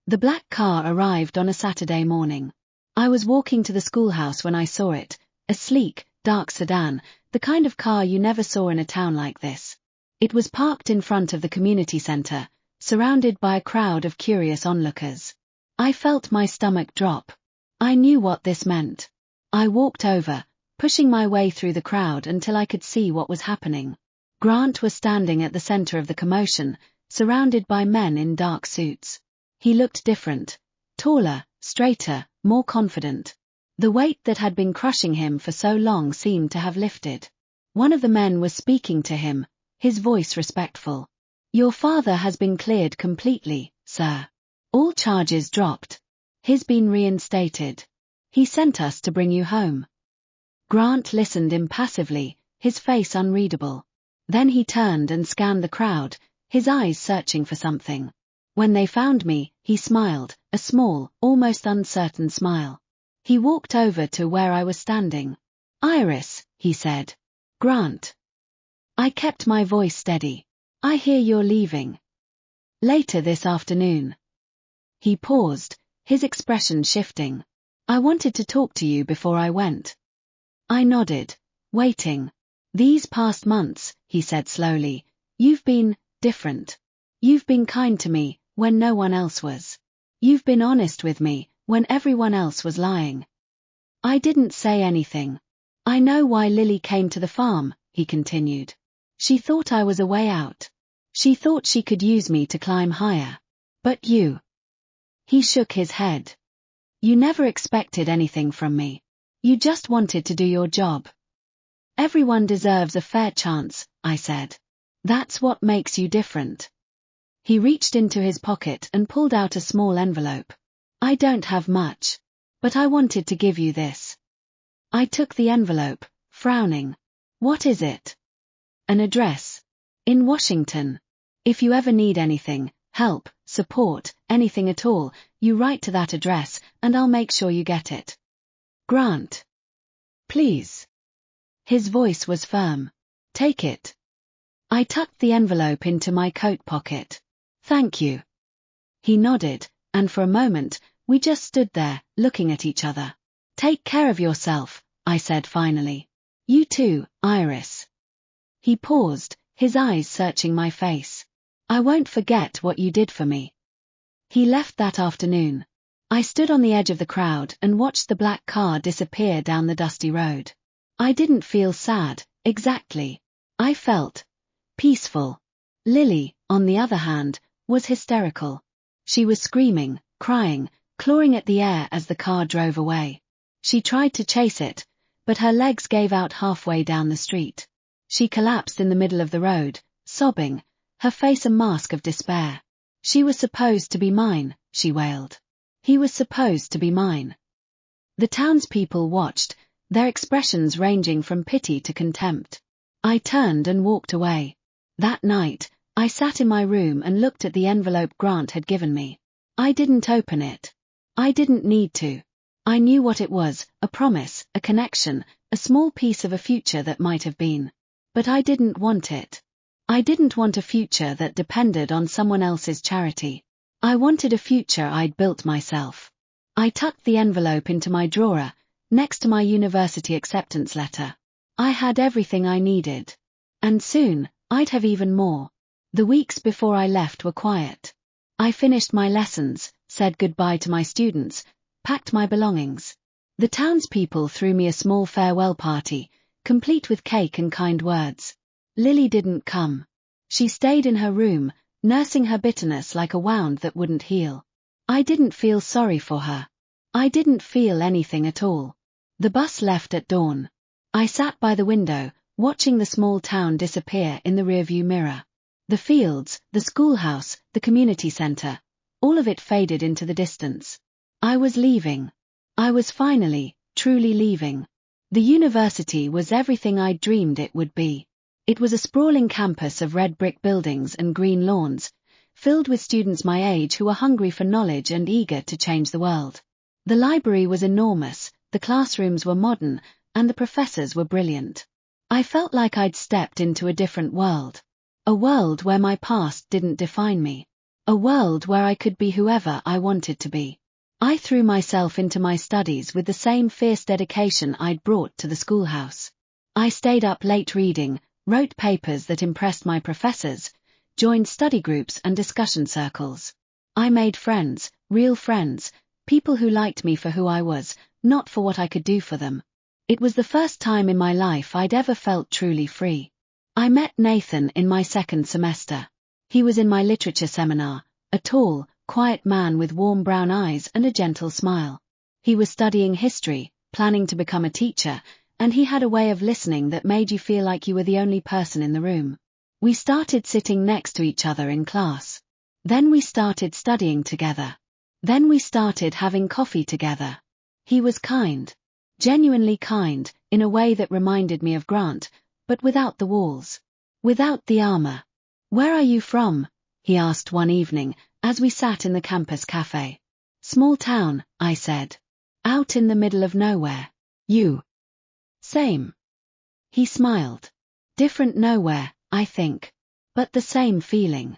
The black car arrived on a Saturday morning. I was walking to the schoolhouse when I saw it, a sleek, dark sedan, the kind of car you never saw in a town like this. It was parked in front of the community center, surrounded by a crowd of curious onlookers. I felt my stomach drop. I knew what this meant. I walked over, pushing my way through the crowd until I could see what was happening. Grant was standing at the center of the commotion, surrounded by men in dark suits. He looked different, taller, straighter, more confident. The weight that had been crushing him for so long seemed to have lifted. One of the men was speaking to him, his voice respectful. Your father has been cleared completely, sir. All charges dropped. He's been reinstated. He sent us to bring you home. Grant listened impassively, his face unreadable. Then he turned and scanned the crowd, his eyes searching for something. When they found me, he smiled, a small, almost uncertain smile. He walked over to where I was standing. Iris, he said. Grant. I kept my voice steady. I hear you're leaving. Later this afternoon. He paused, his expression shifting. I wanted to talk to you before I went. I nodded, waiting. These past months, he said slowly, you've been different. You've been kind to me when no one else was. You've been honest with me when everyone else was lying. I didn't say anything. I know why Lily came to the farm, he continued. She thought I was a way out. She thought she could use me to climb higher. But you. He shook his head. You never expected anything from me. You just wanted to do your job. Everyone deserves a fair chance, I said. That's what makes you different. He reached into his pocket and pulled out a small envelope. I don't have much. But I wanted to give you this. I took the envelope, frowning. What is it? An address. In Washington. If you ever need anything, help, support, anything at all, you write to that address, and I'll make sure you get it. Grant. Please. His voice was firm. Take it. I tucked the envelope into my coat pocket. Thank you. He nodded, and for a moment, we just stood there, looking at each other. Take care of yourself, I said finally. You too, Iris. He paused, his eyes searching my face. I won't forget what you did for me. He left that afternoon. I stood on the edge of the crowd and watched the black car disappear down the dusty road. I didn't feel sad, exactly. I felt peaceful. Lily, on the other hand, was hysterical. She was screaming, crying, clawing at the air as the car drove away. She tried to chase it, but her legs gave out halfway down the street. She collapsed in the middle of the road, sobbing, her face a mask of despair. She was supposed to be mine, she wailed. He was supposed to be mine. The townspeople watched, their expressions ranging from pity to contempt. I turned and walked away. That night, I sat in my room and looked at the envelope Grant had given me. I didn't open it. I didn't need to. I knew what it was, a promise, a connection, a small piece of a future that might have been. But I didn't want it. I didn't want a future that depended on someone else's charity. I wanted a future I'd built myself. I tucked the envelope into my drawer, next to my university acceptance letter. I had everything I needed. And soon, I'd have even more. The weeks before I left were quiet. I finished my lessons, said goodbye to my students, packed my belongings. The townspeople threw me a small farewell party, complete with cake and kind words. Lily didn't come. She stayed in her room, nursing her bitterness like a wound that wouldn't heal. I didn't feel sorry for her. I didn't feel anything at all. The bus left at dawn. I sat by the window, watching the small town disappear in the rearview mirror. The fields, the schoolhouse, the community center, all of it faded into the distance. I was leaving. I was finally, truly leaving. The university was everything I'd dreamed it would be. It was a sprawling campus of red brick buildings and green lawns, filled with students my age who were hungry for knowledge and eager to change the world. The library was enormous, the classrooms were modern, and the professors were brilliant. I felt like I'd stepped into a different world. A world where my past didn't define me. A world where I could be whoever I wanted to be. I threw myself into my studies with the same fierce dedication I'd brought to the schoolhouse. I stayed up late reading, wrote papers that impressed my professors, joined study groups and discussion circles. I made friends, real friends, people who liked me for who I was, not for what I could do for them. It was the first time in my life I'd ever felt truly free. I met Nathan in my second semester. He was in my literature seminar, a tall, quiet man with warm brown eyes and a gentle smile. He was studying history, planning to become a teacher, and he had a way of listening that made you feel like you were the only person in the room. We started sitting next to each other in class. Then we started studying together. Then we started having coffee together. He was kind. Genuinely kind, in a way that reminded me of Grant, but without the walls. Without the armor. "Where are you from?" he asked one evening, as we sat in the campus cafe. "Small town," I said. "Out in the middle of nowhere." "You?" "Same." He smiled. "Different nowhere, I think. But the same feeling."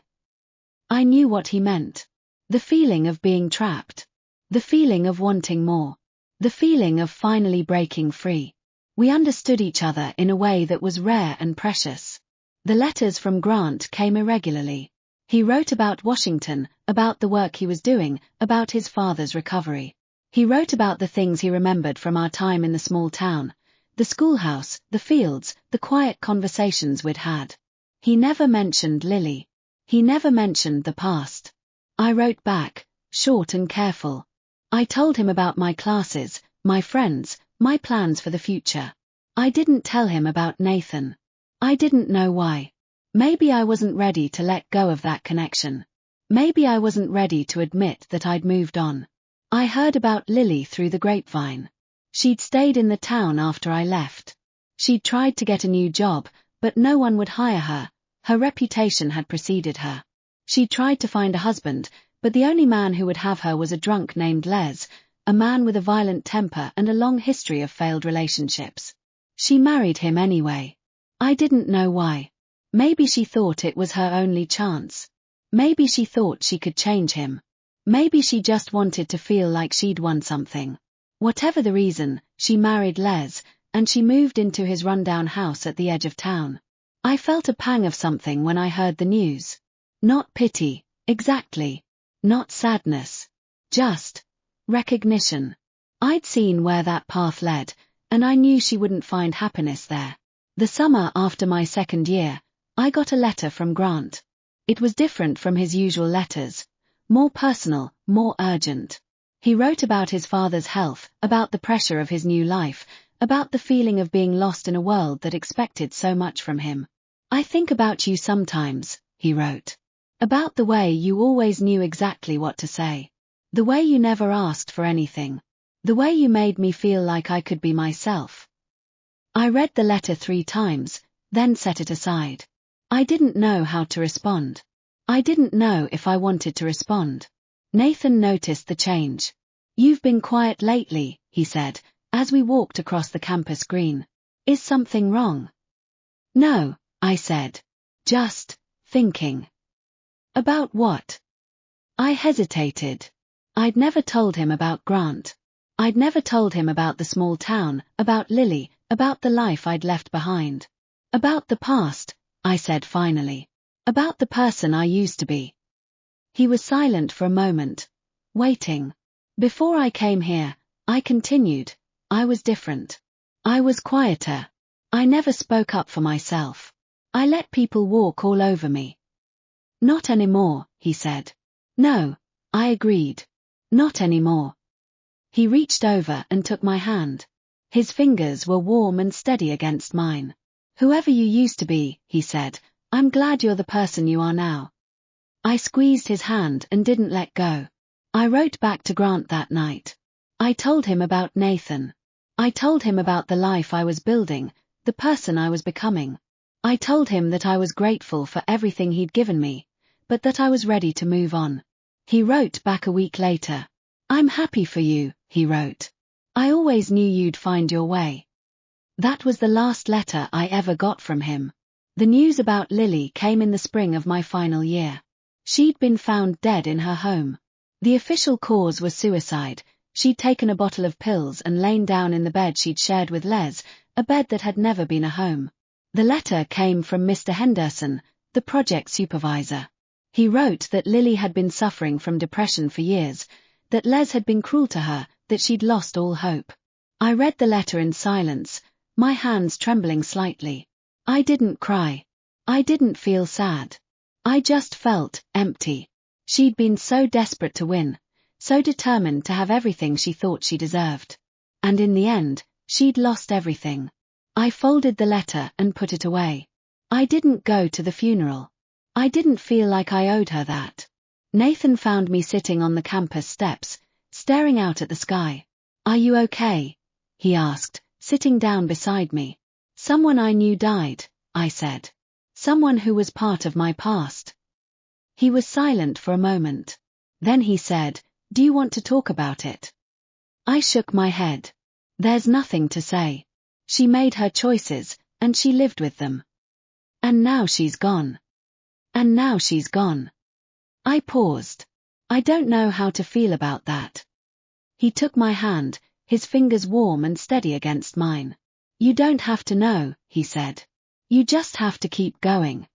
I knew what he meant. The feeling of being trapped. The feeling of wanting more. The feeling of finally breaking free. We understood each other in a way that was rare and precious. The letters from Grant came irregularly. He wrote about Washington, about the work he was doing, about his father's recovery. He wrote about the things he remembered from our time in the small town, the schoolhouse, the fields, the quiet conversations we'd had. He never mentioned Lily. He never mentioned the past. I wrote back, short and careful. I told him about my classes, my friends, my plans for the future. I didn't tell him about Nathan. I didn't know why. Maybe I wasn't ready to let go of that connection. Maybe I wasn't ready to admit that I'd moved on. I heard about Lily through the grapevine. She'd stayed in the town after I left. She'd tried to get a new job, but no one would hire her. Her reputation had preceded her. She'd tried to find a husband, but the only man who would have her was a drunk named Les, a man with a violent temper and a long history of failed relationships. She married him anyway. I didn't know why. Maybe she thought it was her only chance. Maybe she thought she could change him. Maybe she just wanted to feel like she'd won something. Whatever the reason, she married Les, and she moved into his rundown house at the edge of town. I felt a pang of something when I heard the news. Not pity, exactly. Not sadness. Just recognition. I'd seen where that path led, and I knew she wouldn't find happiness there. The summer after my second year, I got a letter from Grant. It was different from his usual letters, more personal, more urgent. He wrote about his father's health, about the pressure of his new life, about the feeling of being lost in a world that expected so much from him. "I think about you sometimes," he wrote. "About the way you always knew exactly what to say. The way you never asked for anything. The way you made me feel like I could be myself." I read the letter 3 times, then set it aside. I didn't know how to respond. I didn't know if I wanted to respond. Nathan noticed the change. "You've been quiet lately," he said, as we walked across the campus green. "Is something wrong?" "No," I said. "Just thinking." "About what?" I hesitated. I'd never told him about Grant. I'd never told him about the small town, about Lily, about the life I'd left behind. "About the past," I said finally. "About the person I used to be." He was silent for a moment, waiting. Before I came here, I continued, I was different. I was quieter. I never spoke up for myself. I let people walk all over me. Not anymore, he said. No, I agreed. Not anymore. He reached over and took my hand. His fingers were warm and steady against mine. Whoever you used to be, he said, I'm glad you're the person you are now. I squeezed his hand and didn't let go. I wrote back to Grant that night. I told him about Nathan. I told him about the life I was building, the person I was becoming. I told him that I was grateful for everything he'd given me, but that I was ready to move on. He wrote back a week later. I'm happy for you, he wrote. I always knew you'd find your way. That was the last letter I ever got from him. The news about Lily came in the spring of my final year. She'd been found dead in her home. The official cause was suicide. She'd taken a bottle of pills and lain down in the bed she'd shared with Les, a bed that had never been a home. The letter came from Mr. Henderson, the project supervisor. He wrote that Lily had been suffering from depression for years, that Les had been cruel to her, that she'd lost all hope. I read the letter in silence, my hands trembling slightly. I didn't cry. I didn't feel sad. I just felt empty. She'd been so desperate to win, so determined to have everything she thought she deserved. And in the end, she'd lost everything. I folded the letter and put it away. I didn't go to the funeral. I didn't feel like I owed her that. Nathan found me sitting on the campus steps, staring out at the sky. Are you okay? He asked, sitting down beside me. Someone I knew died, I said. Someone who was part of my past. He was silent for a moment. Then he said, do you want to talk about it? I shook my head. There's nothing to say. She made her choices, and she lived with them. And now she's gone. And now she's gone. I paused. I don't know how to feel about that. He took my hand, his fingers warm and steady against mine. You don't have to know, he said. You just have to keep going.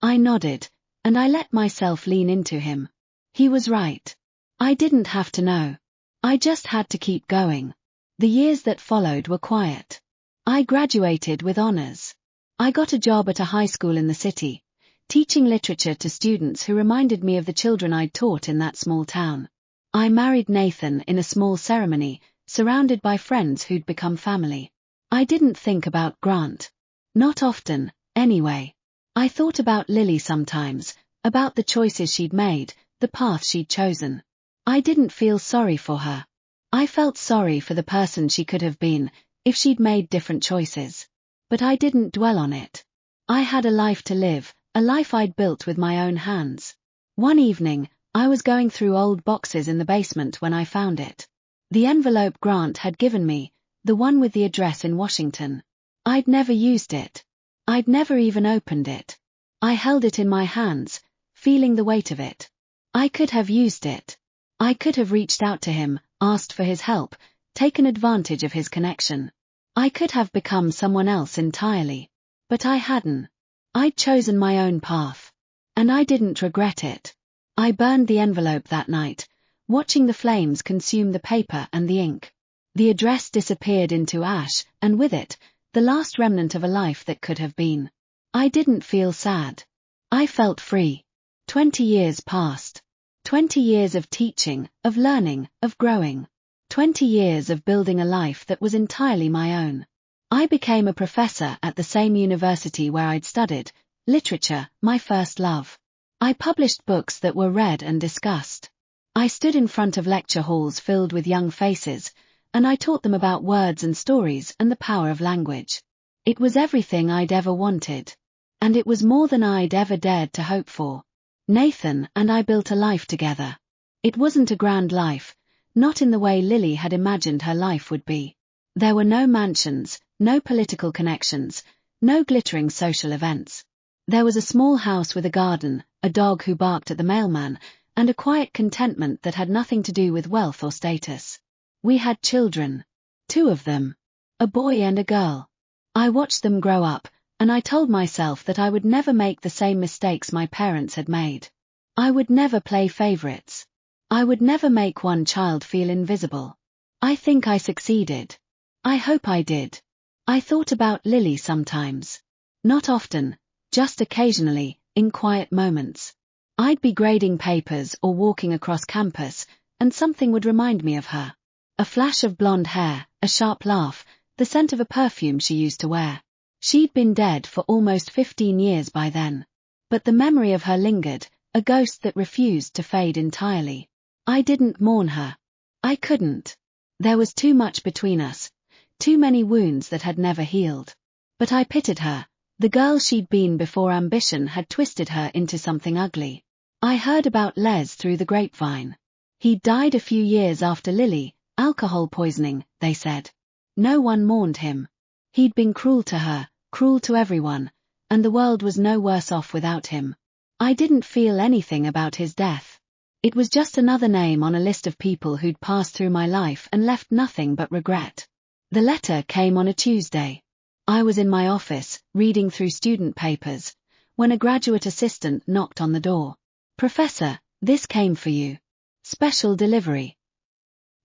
I nodded, and I let myself lean into him. He was right. I didn't have to know. I just had to keep going. The years that followed were quiet. I graduated with honors. I got a job at a high school in the city, teaching literature to students who reminded me of the children I'd taught in that small town. I married Nathan in a small ceremony, surrounded by friends who'd become family. I didn't think about Grant. Not often, anyway. I thought about Lily sometimes, about the choices she'd made, the path she'd chosen. I didn't feel sorry for her. I felt sorry for the person she could have been, if she'd made different choices. But I didn't dwell on it. I had a life to live, a life I'd built with my own hands. One evening, I was going through old boxes in the basement when I found it. The envelope Grant had given me, the one with the address in Washington. I'd never used it. I'd never even opened it. I held it in my hands, feeling the weight of it. I could have used it. I could have reached out to him, asked for his help, taken advantage of his connection. I could have become someone else entirely. But I hadn't. I'd chosen my own path. And I didn't regret it. I burned the envelope that night, watching the flames consume the paper and the ink. The address disappeared into ash, and with it, the last remnant of a life that could have been. I didn't feel sad. I felt free. 20 years passed. 20 years of teaching, of learning, of growing. 20 years of building a life that was entirely my own. I became a professor at the same university where I'd studied, literature, my first love. I published books that were read and discussed. I stood in front of lecture halls filled with young faces, and I taught them about words and stories and the power of language. It was everything I'd ever wanted. And it was more than I'd ever dared to hope for. Nathan and I built a life together. It wasn't a grand life, not in the way Lily had imagined her life would be. There were no mansions, no political connections, no glittering social events. There was a small house with a garden, a dog who barked at the mailman, and a quiet contentment that had nothing to do with wealth or status. We had children. 2 of them. A boy and a girl. I watched them grow up, and I told myself that I would never make the same mistakes my parents had made. I would never play favorites. I would never make one child feel invisible. I think I succeeded. I hope I did. I thought about Lily sometimes. Not often, just occasionally, in quiet moments. I'd be grading papers or walking across campus, and something would remind me of her. A flash of blonde hair, a sharp laugh, the scent of a perfume she used to wear. She'd been dead for almost 15 years by then. But the memory of her lingered, a ghost that refused to fade entirely. I didn't mourn her. I couldn't. There was too much between us, too many wounds that had never healed. But I pitied her, the girl she'd been before ambition had twisted her into something ugly. I heard about Les through the grapevine. He'd died a few years after Lily, alcohol poisoning, they said. No one mourned him. He'd been cruel to her, cruel to everyone, and the world was no worse off without him. I didn't feel anything about his death. It was just another name on a list of people who'd passed through my life and left nothing but regret. The letter came on a Tuesday. I was in my office, reading through student papers, when a graduate assistant knocked on the door. "Professor, this came for you. Special delivery."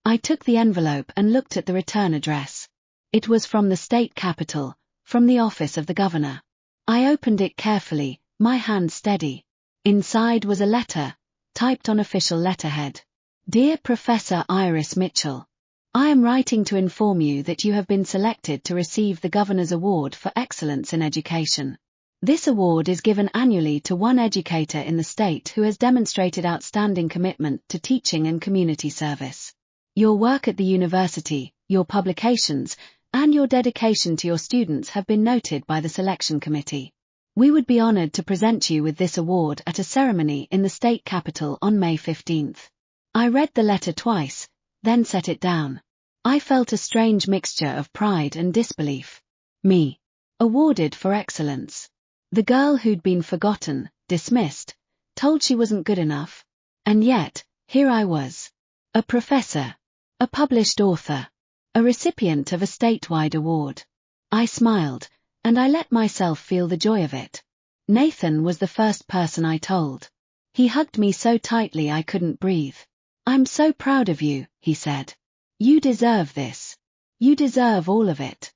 I took the envelope and looked at the return address. It was from the state capitol, from the office of the governor. I opened it carefully, my hand steady. Inside was a letter, typed on official letterhead. "Dear Professor Iris Mitchell, I am writing to inform you that you have been selected to receive the Governor's Award for Excellence in Education. This award is given annually to one educator in the state who has demonstrated outstanding commitment to teaching and community service. Your work at the university, your publications, and your dedication to your students have been noted by the selection committee. We would be honored to present you with this award at a ceremony in the state capitol on May 15th. I read the letter twice, then set it down. I felt a strange mixture of pride and disbelief. Me. Awarded for excellence. The girl who'd been forgotten, dismissed, told she wasn't good enough. And yet, here I was. A professor. A published author. A recipient of a statewide award. I smiled, and I let myself feel the joy of it. Nathan was the first person I told. He hugged me so tightly I couldn't breathe. "I'm so proud of you," he said. "You deserve this. You deserve all of it."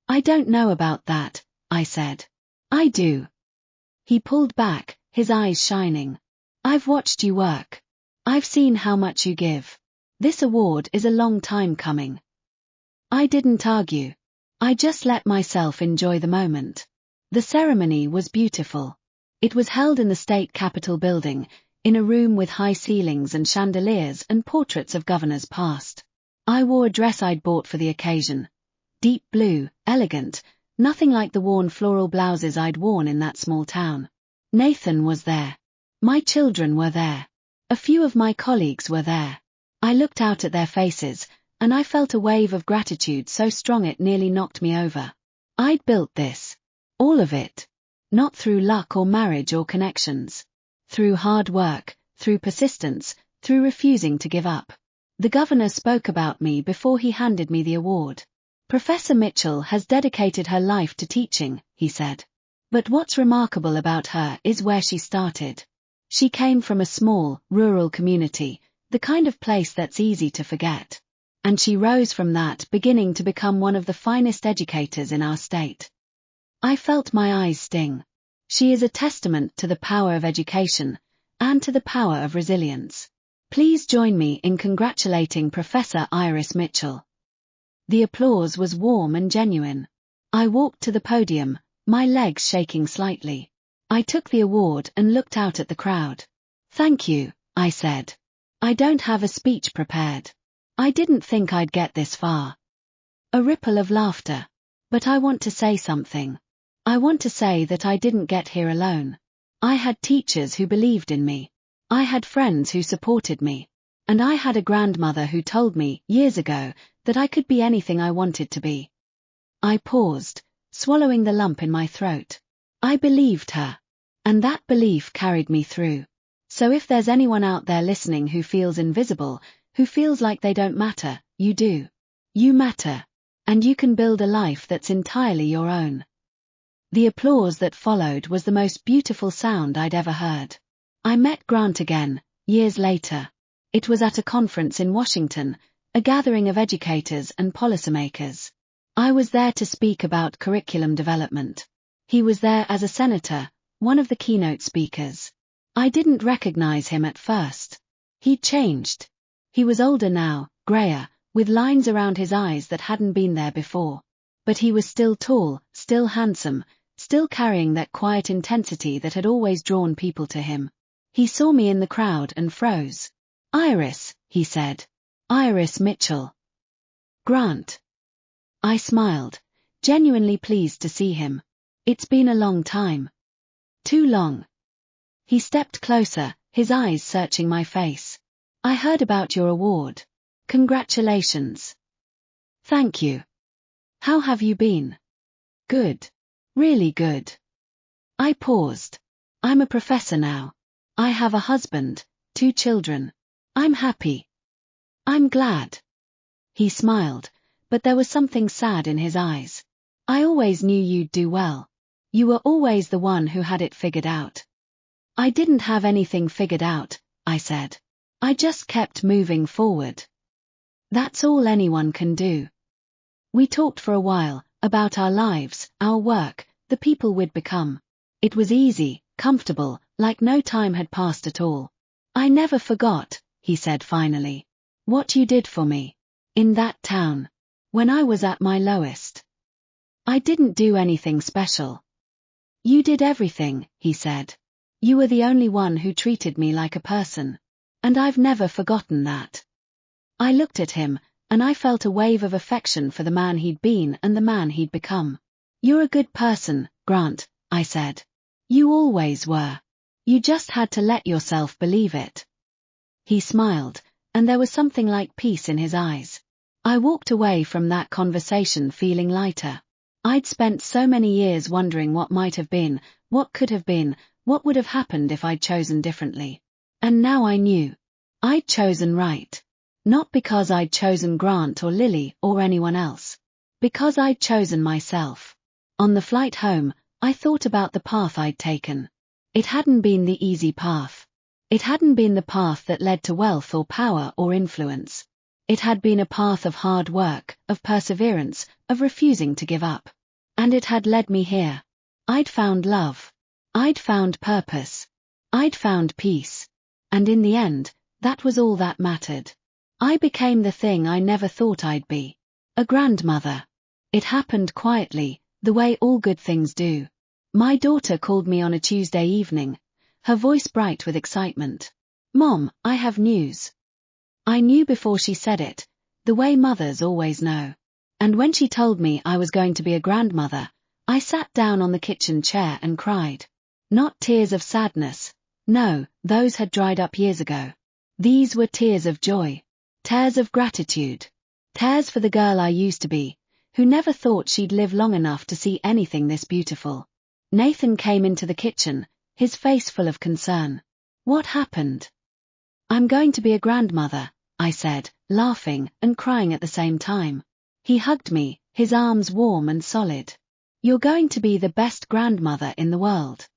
"I don't know about that," I said. "I do." He pulled back, his eyes shining. "I've watched you work. I've seen how much you give. This award is a long time coming." I didn't argue. I just let myself enjoy the moment. The ceremony was beautiful. It was held in the state capitol building, in a room with high ceilings and chandeliers and portraits of governors past. I wore a dress I'd bought for the occasion. Deep blue, elegant, nothing like the worn floral blouses I'd worn in that small town. Nathan was there. My children were there. A few of my colleagues were there. I looked out at their faces, and I felt a wave of gratitude so strong it nearly knocked me over. I'd built this. All of it. Not through luck or marriage or connections. Through hard work, through persistence, through refusing to give up. The governor spoke about me before he handed me the award. "Professor Mitchell has dedicated her life to teaching," he said. "But what's remarkable about her is where she started. She came from a small, rural community, the kind of place that's easy to forget. And she rose from that beginning to become one of the finest educators in our state." I felt my eyes sting. She is a testament to the power of education, and to the power of resilience. Please join me in congratulating Professor Iris Mitchell. The applause was warm and genuine. I walked to the podium, my legs shaking slightly. I took the award and looked out at the crowd. "Thank you," I said. "I don't have a speech prepared. I didn't think I'd get this far." A ripple of laughter. "But I want to say something. I want to say that I didn't get here alone. I had teachers who believed in me. I had friends who supported me. And I had a grandmother who told me, years ago, that I could be anything I wanted to be." I paused, swallowing the lump in my throat. I believed her. And that belief carried me through. So if there's anyone out there listening who feels invisible, who feels like they don't matter, you do. You matter. And you can build a life that's entirely your own. The applause that followed was the most beautiful sound I'd ever heard. I met Grant again, years later. It was at a conference in Washington, a gathering of educators and policymakers. I was there to speak about curriculum development. He was there as a senator, one of the keynote speakers. I didn't recognize him at first. He'd changed. He was older now, grayer, with lines around his eyes that hadn't been there before. But he was still tall, still handsome, still carrying that quiet intensity that had always drawn people to him. He saw me in the crowd and froze. "Iris," he said. "Iris Mitchell." "Grant." I smiled, genuinely pleased to see him. "It's been a long time." "Too long." He stepped closer, his eyes searching my face. "I heard about your award. Congratulations." "Thank you. How have you been?" "Good. Really good." I paused. "I'm a professor now. I have a husband, 2 children. I'm happy." "I'm glad." He smiled, but there was something sad in his eyes. "I always knew you'd do well. You were always the one who had it figured out." "I didn't have anything figured out," I said. "I just kept moving forward. That's all anyone can do." We talked for a while, about our lives, our work, the people we'd become. It was easy, comfortable, like no time had passed at all. "I never forgot," he said finally, "what you did for me. In that town. When I was at my lowest. I didn't do anything special." "You did everything," he said. "You were the only one who treated me like a person. And I've never forgotten that." I looked at him, and I felt a wave of affection for the man he'd been and the man he'd become. "You're a good person, Grant," I said. "You always were. You just had to let yourself believe it." He smiled, and there was something like peace in his eyes. I walked away from that conversation feeling lighter. I'd spent so many years wondering what might have been, what could have been, what would have happened if I'd chosen differently. And now I knew. I'd chosen right. Not because I'd chosen Grant or Lily or anyone else. Because I'd chosen myself. On the flight home, I thought about the path I'd taken. It hadn't been the easy path. It hadn't been the path that led to wealth or power or influence. It had been a path of hard work, of perseverance, of refusing to give up. And it had led me here. I'd found love. I'd found purpose. I'd found peace. And in the end, that was all that mattered. I became the thing I never thought I'd be. A grandmother. It happened quietly, the way all good things do. My daughter called me on a Tuesday evening, her voice bright with excitement. "Mom, I have news." I knew before she said it, the way mothers always know. And when she told me I was going to be a grandmother, I sat down on the kitchen chair and cried. Not tears of sadness. No, those had dried up years ago. These were tears of joy. Tears of gratitude. Tears for the girl I used to be, who never thought she'd live long enough to see anything this beautiful. Nathan came into the kitchen, his face full of concern. "What happened?" "I'm going to be a grandmother," I said, laughing and crying at the same time. He hugged me, his arms warm and solid. "You're going to be the best grandmother in the world."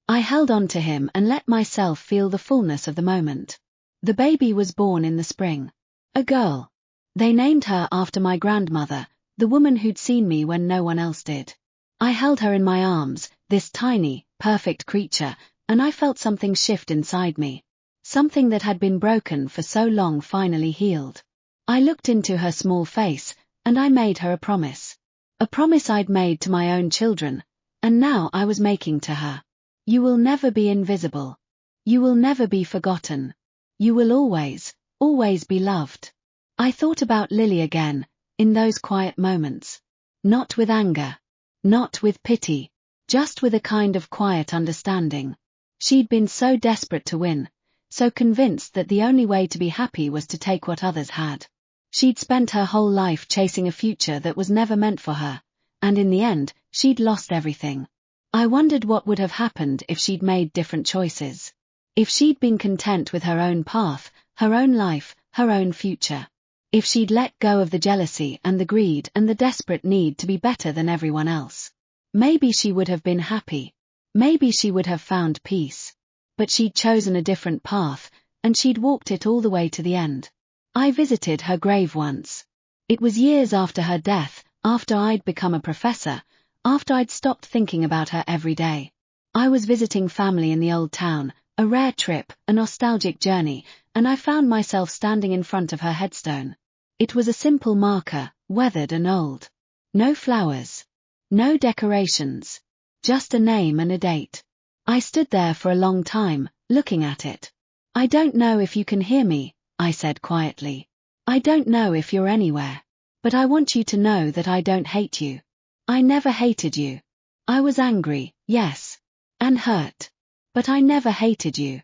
I held on to him and let myself feel the fullness of the moment. The baby was born in the spring. A girl. They named her after my grandmother, the woman who'd seen me when no one else did. I held her in my arms, this tiny, perfect creature, and I felt something shift inside me. Something that had been broken for so long finally healed. I looked into her small face, and I made her a promise. A promise I'd made to my own children, and now I was making to her. You will never be invisible. You will never be forgotten. You will always, always be loved. I thought about Lily again, in those quiet moments. Not with anger. Not with pity. Just with a kind of quiet understanding. She'd been so desperate to win, so convinced that the only way to be happy was to take what others had. She'd spent her whole life chasing a future that was never meant for her, and in the end, she'd lost everything. I wondered what would have happened if she'd made different choices. If she'd been content with her own path, her own life, her own future. If she'd let go of the jealousy and the greed and the desperate need to be better than everyone else. Maybe she would have been happy. Maybe she would have found peace. But she'd chosen a different path, and she'd walked it all the way to the end. I visited her grave once. It was years after her death, after I'd become a professor, after I'd stopped thinking about her every day. I was visiting family in the old town, a rare trip, a nostalgic journey, and I found myself standing in front of her headstone. It was a simple marker, weathered and old. No flowers. No decorations. Just a name and a date. I stood there for a long time, looking at it. I don't know if you can hear me, I said quietly. I don't know if you're anywhere. But I want you to know that I don't hate you. I never hated you. I was angry, yes. And hurt. But I never hated you.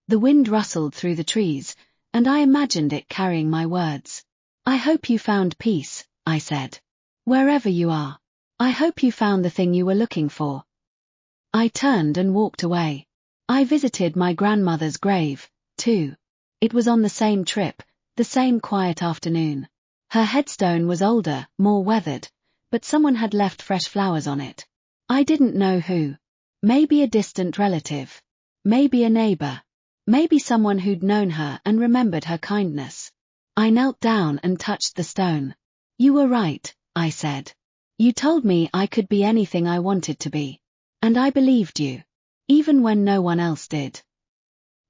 The wind rustled through the trees, and I imagined it carrying my words. I hope you found peace, I said. Wherever you are. I hope you found the thing you were looking for. I turned and walked away. I visited my grandmother's grave, too. It was on the same trip, the same quiet afternoon. Her headstone was older, more weathered, but someone had left fresh flowers on it. I didn't know who. Maybe a distant relative. Maybe a neighbor. Maybe someone who'd known her and remembered her kindness. I knelt down and touched the stone. You were right, I said. You told me I could be anything I wanted to be. And I believed you. Even when no one else did.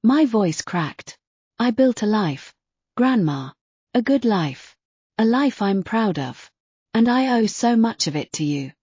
My voice cracked. I built a life, Grandma. A good life. A life I'm proud of. And I owe so much of it to you.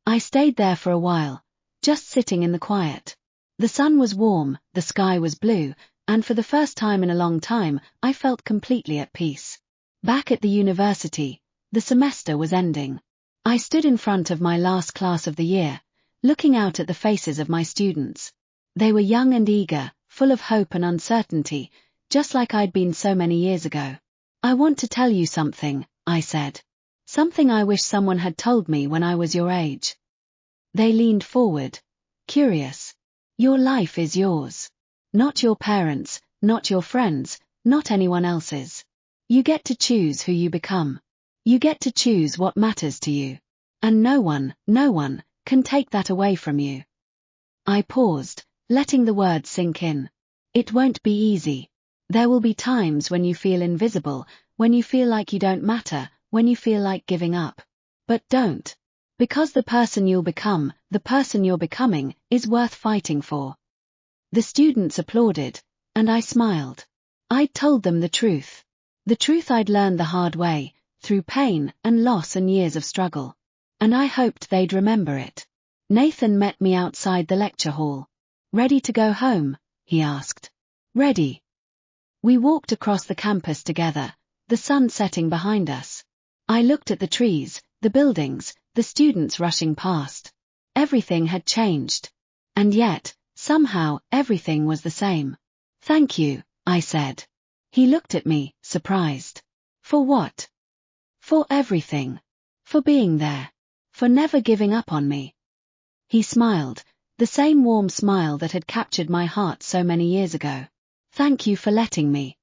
I stayed there for a while, just sitting in the quiet. The sun was warm, the sky was blue, and for the first time in a long time, I felt completely at peace. Back at the university, the semester was ending. I stood in front of my last class of the year, looking out at the faces of my students. They were young and eager, full of hope and uncertainty, just like I'd been so many years ago. I want to tell you something, I said. Something I wish someone had told me when I was your age. They leaned forward, curious. Your life is yours. Not your parents', not your friends', not anyone else's. You get to choose who you become. You get to choose what matters to you. And no one, can take that away from you. I paused, letting the words sink in. It won't be easy. There will be times when you feel invisible, when you feel like you don't matter, when you feel like giving up. But don't. Because the person you'll become, the person you're becoming, is worth fighting for. The students applauded, and I smiled. I'd told them the truth. The truth I'd learned the hard way, through pain and loss and years of struggle. And I hoped they'd remember it. Nathan met me outside the lecture hall. Ready to go home? He asked. Ready. We walked across the campus together, the sun setting behind us. I looked at the trees, the buildings, the students rushing past. Everything had changed. And yet, somehow, everything was the same. Thank you, I said. He looked at me, surprised. For what? For everything. For being there. For never giving up on me. He smiled, the same warm smile that had captured my heart so many years ago. Thank you for letting me.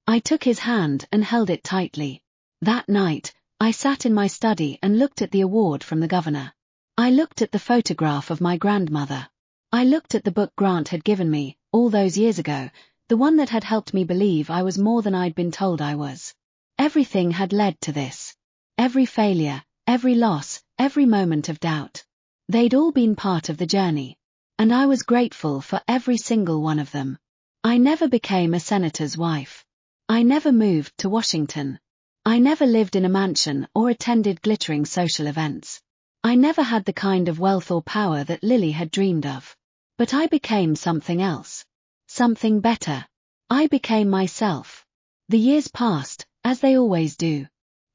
I took his hand and held it tightly. That night, I sat in my study and looked at the award from the governor. I looked at the photograph of my grandmother. I looked at the book Grant had given me, all those years ago, the one that had helped me believe I was more than I'd been told I was. Everything had led to this. Every failure, every loss, every moment of doubt. They'd all been part of the journey. And I was grateful for every single one of them. I never became a senator's wife. I never moved to Washington. I never lived in a mansion or attended glittering social events. I never had the kind of wealth or power that Lily had dreamed of. But I became something else. Something better. I became myself. The years passed, as they always do.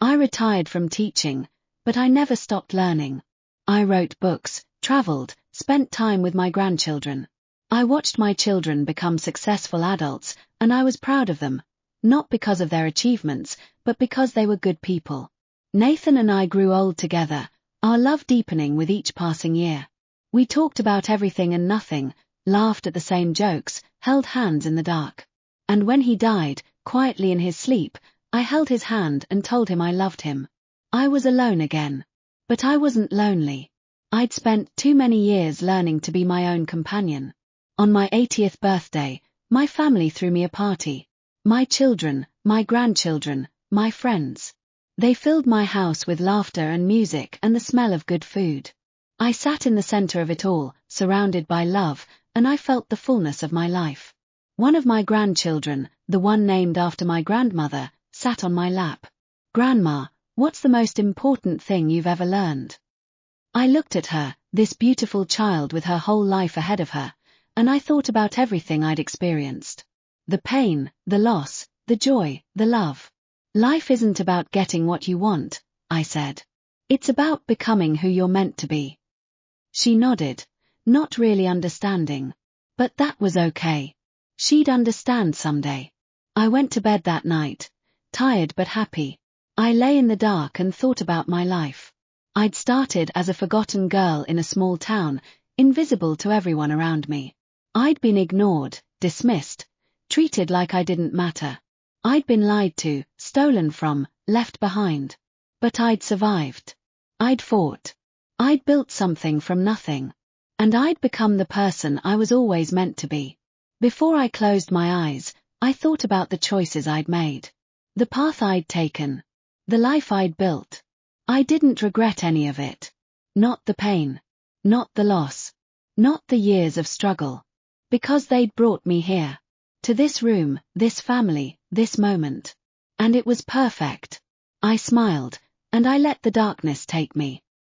I retired from teaching, but I never stopped learning. I wrote books, traveled, spent time with my grandchildren. I watched my children become successful adults, and I was proud of them, not because of their achievements, but because they were good people. Nathan and I grew old together, our love deepening with each passing year. We talked about everything and nothing, laughed at the same jokes, held hands in the dark. And when he died, quietly in his sleep, I held his hand and told him I loved him. I was alone again. But I wasn't lonely. I'd spent too many years learning to be my own companion. On my 80th birthday, My family threw me a party. My children, my grandchildren, my friends. They filled my house with laughter and music and the smell of good food. I sat in the center of it all, surrounded by love, and I felt the fullness of my life. One of my grandchildren, the one named after my grandmother, sat on my lap. "Grandma, what's the most important thing you've ever learned?" I looked at her, this beautiful child with her whole life ahead of her, and I thought about everything I'd experienced. The pain, the loss, the joy, the love. "Life isn't about getting what you want," I said. "It's about becoming who you're meant to be." She nodded, not really understanding. But that was okay. She'd understand someday. I went to bed that night, tired but happy. I lay in the dark and thought about my life. I'd started as a forgotten girl in a small town, invisible to everyone around me. I'd been ignored, dismissed, treated like I didn't matter. I'd been lied to, stolen from, left behind. But I'd survived. I'd fought. I'd built something from nothing. And I'd become the person I was always meant to be. Before I closed my eyes, I thought about the choices I'd made. The path I'd taken. The life I'd built. I didn't regret any of it. Not the pain. Not the loss. Not the years of struggle. Because they'd brought me here. To this room, this family, this moment. And it was perfect. I smiled, and I let the darkness take me.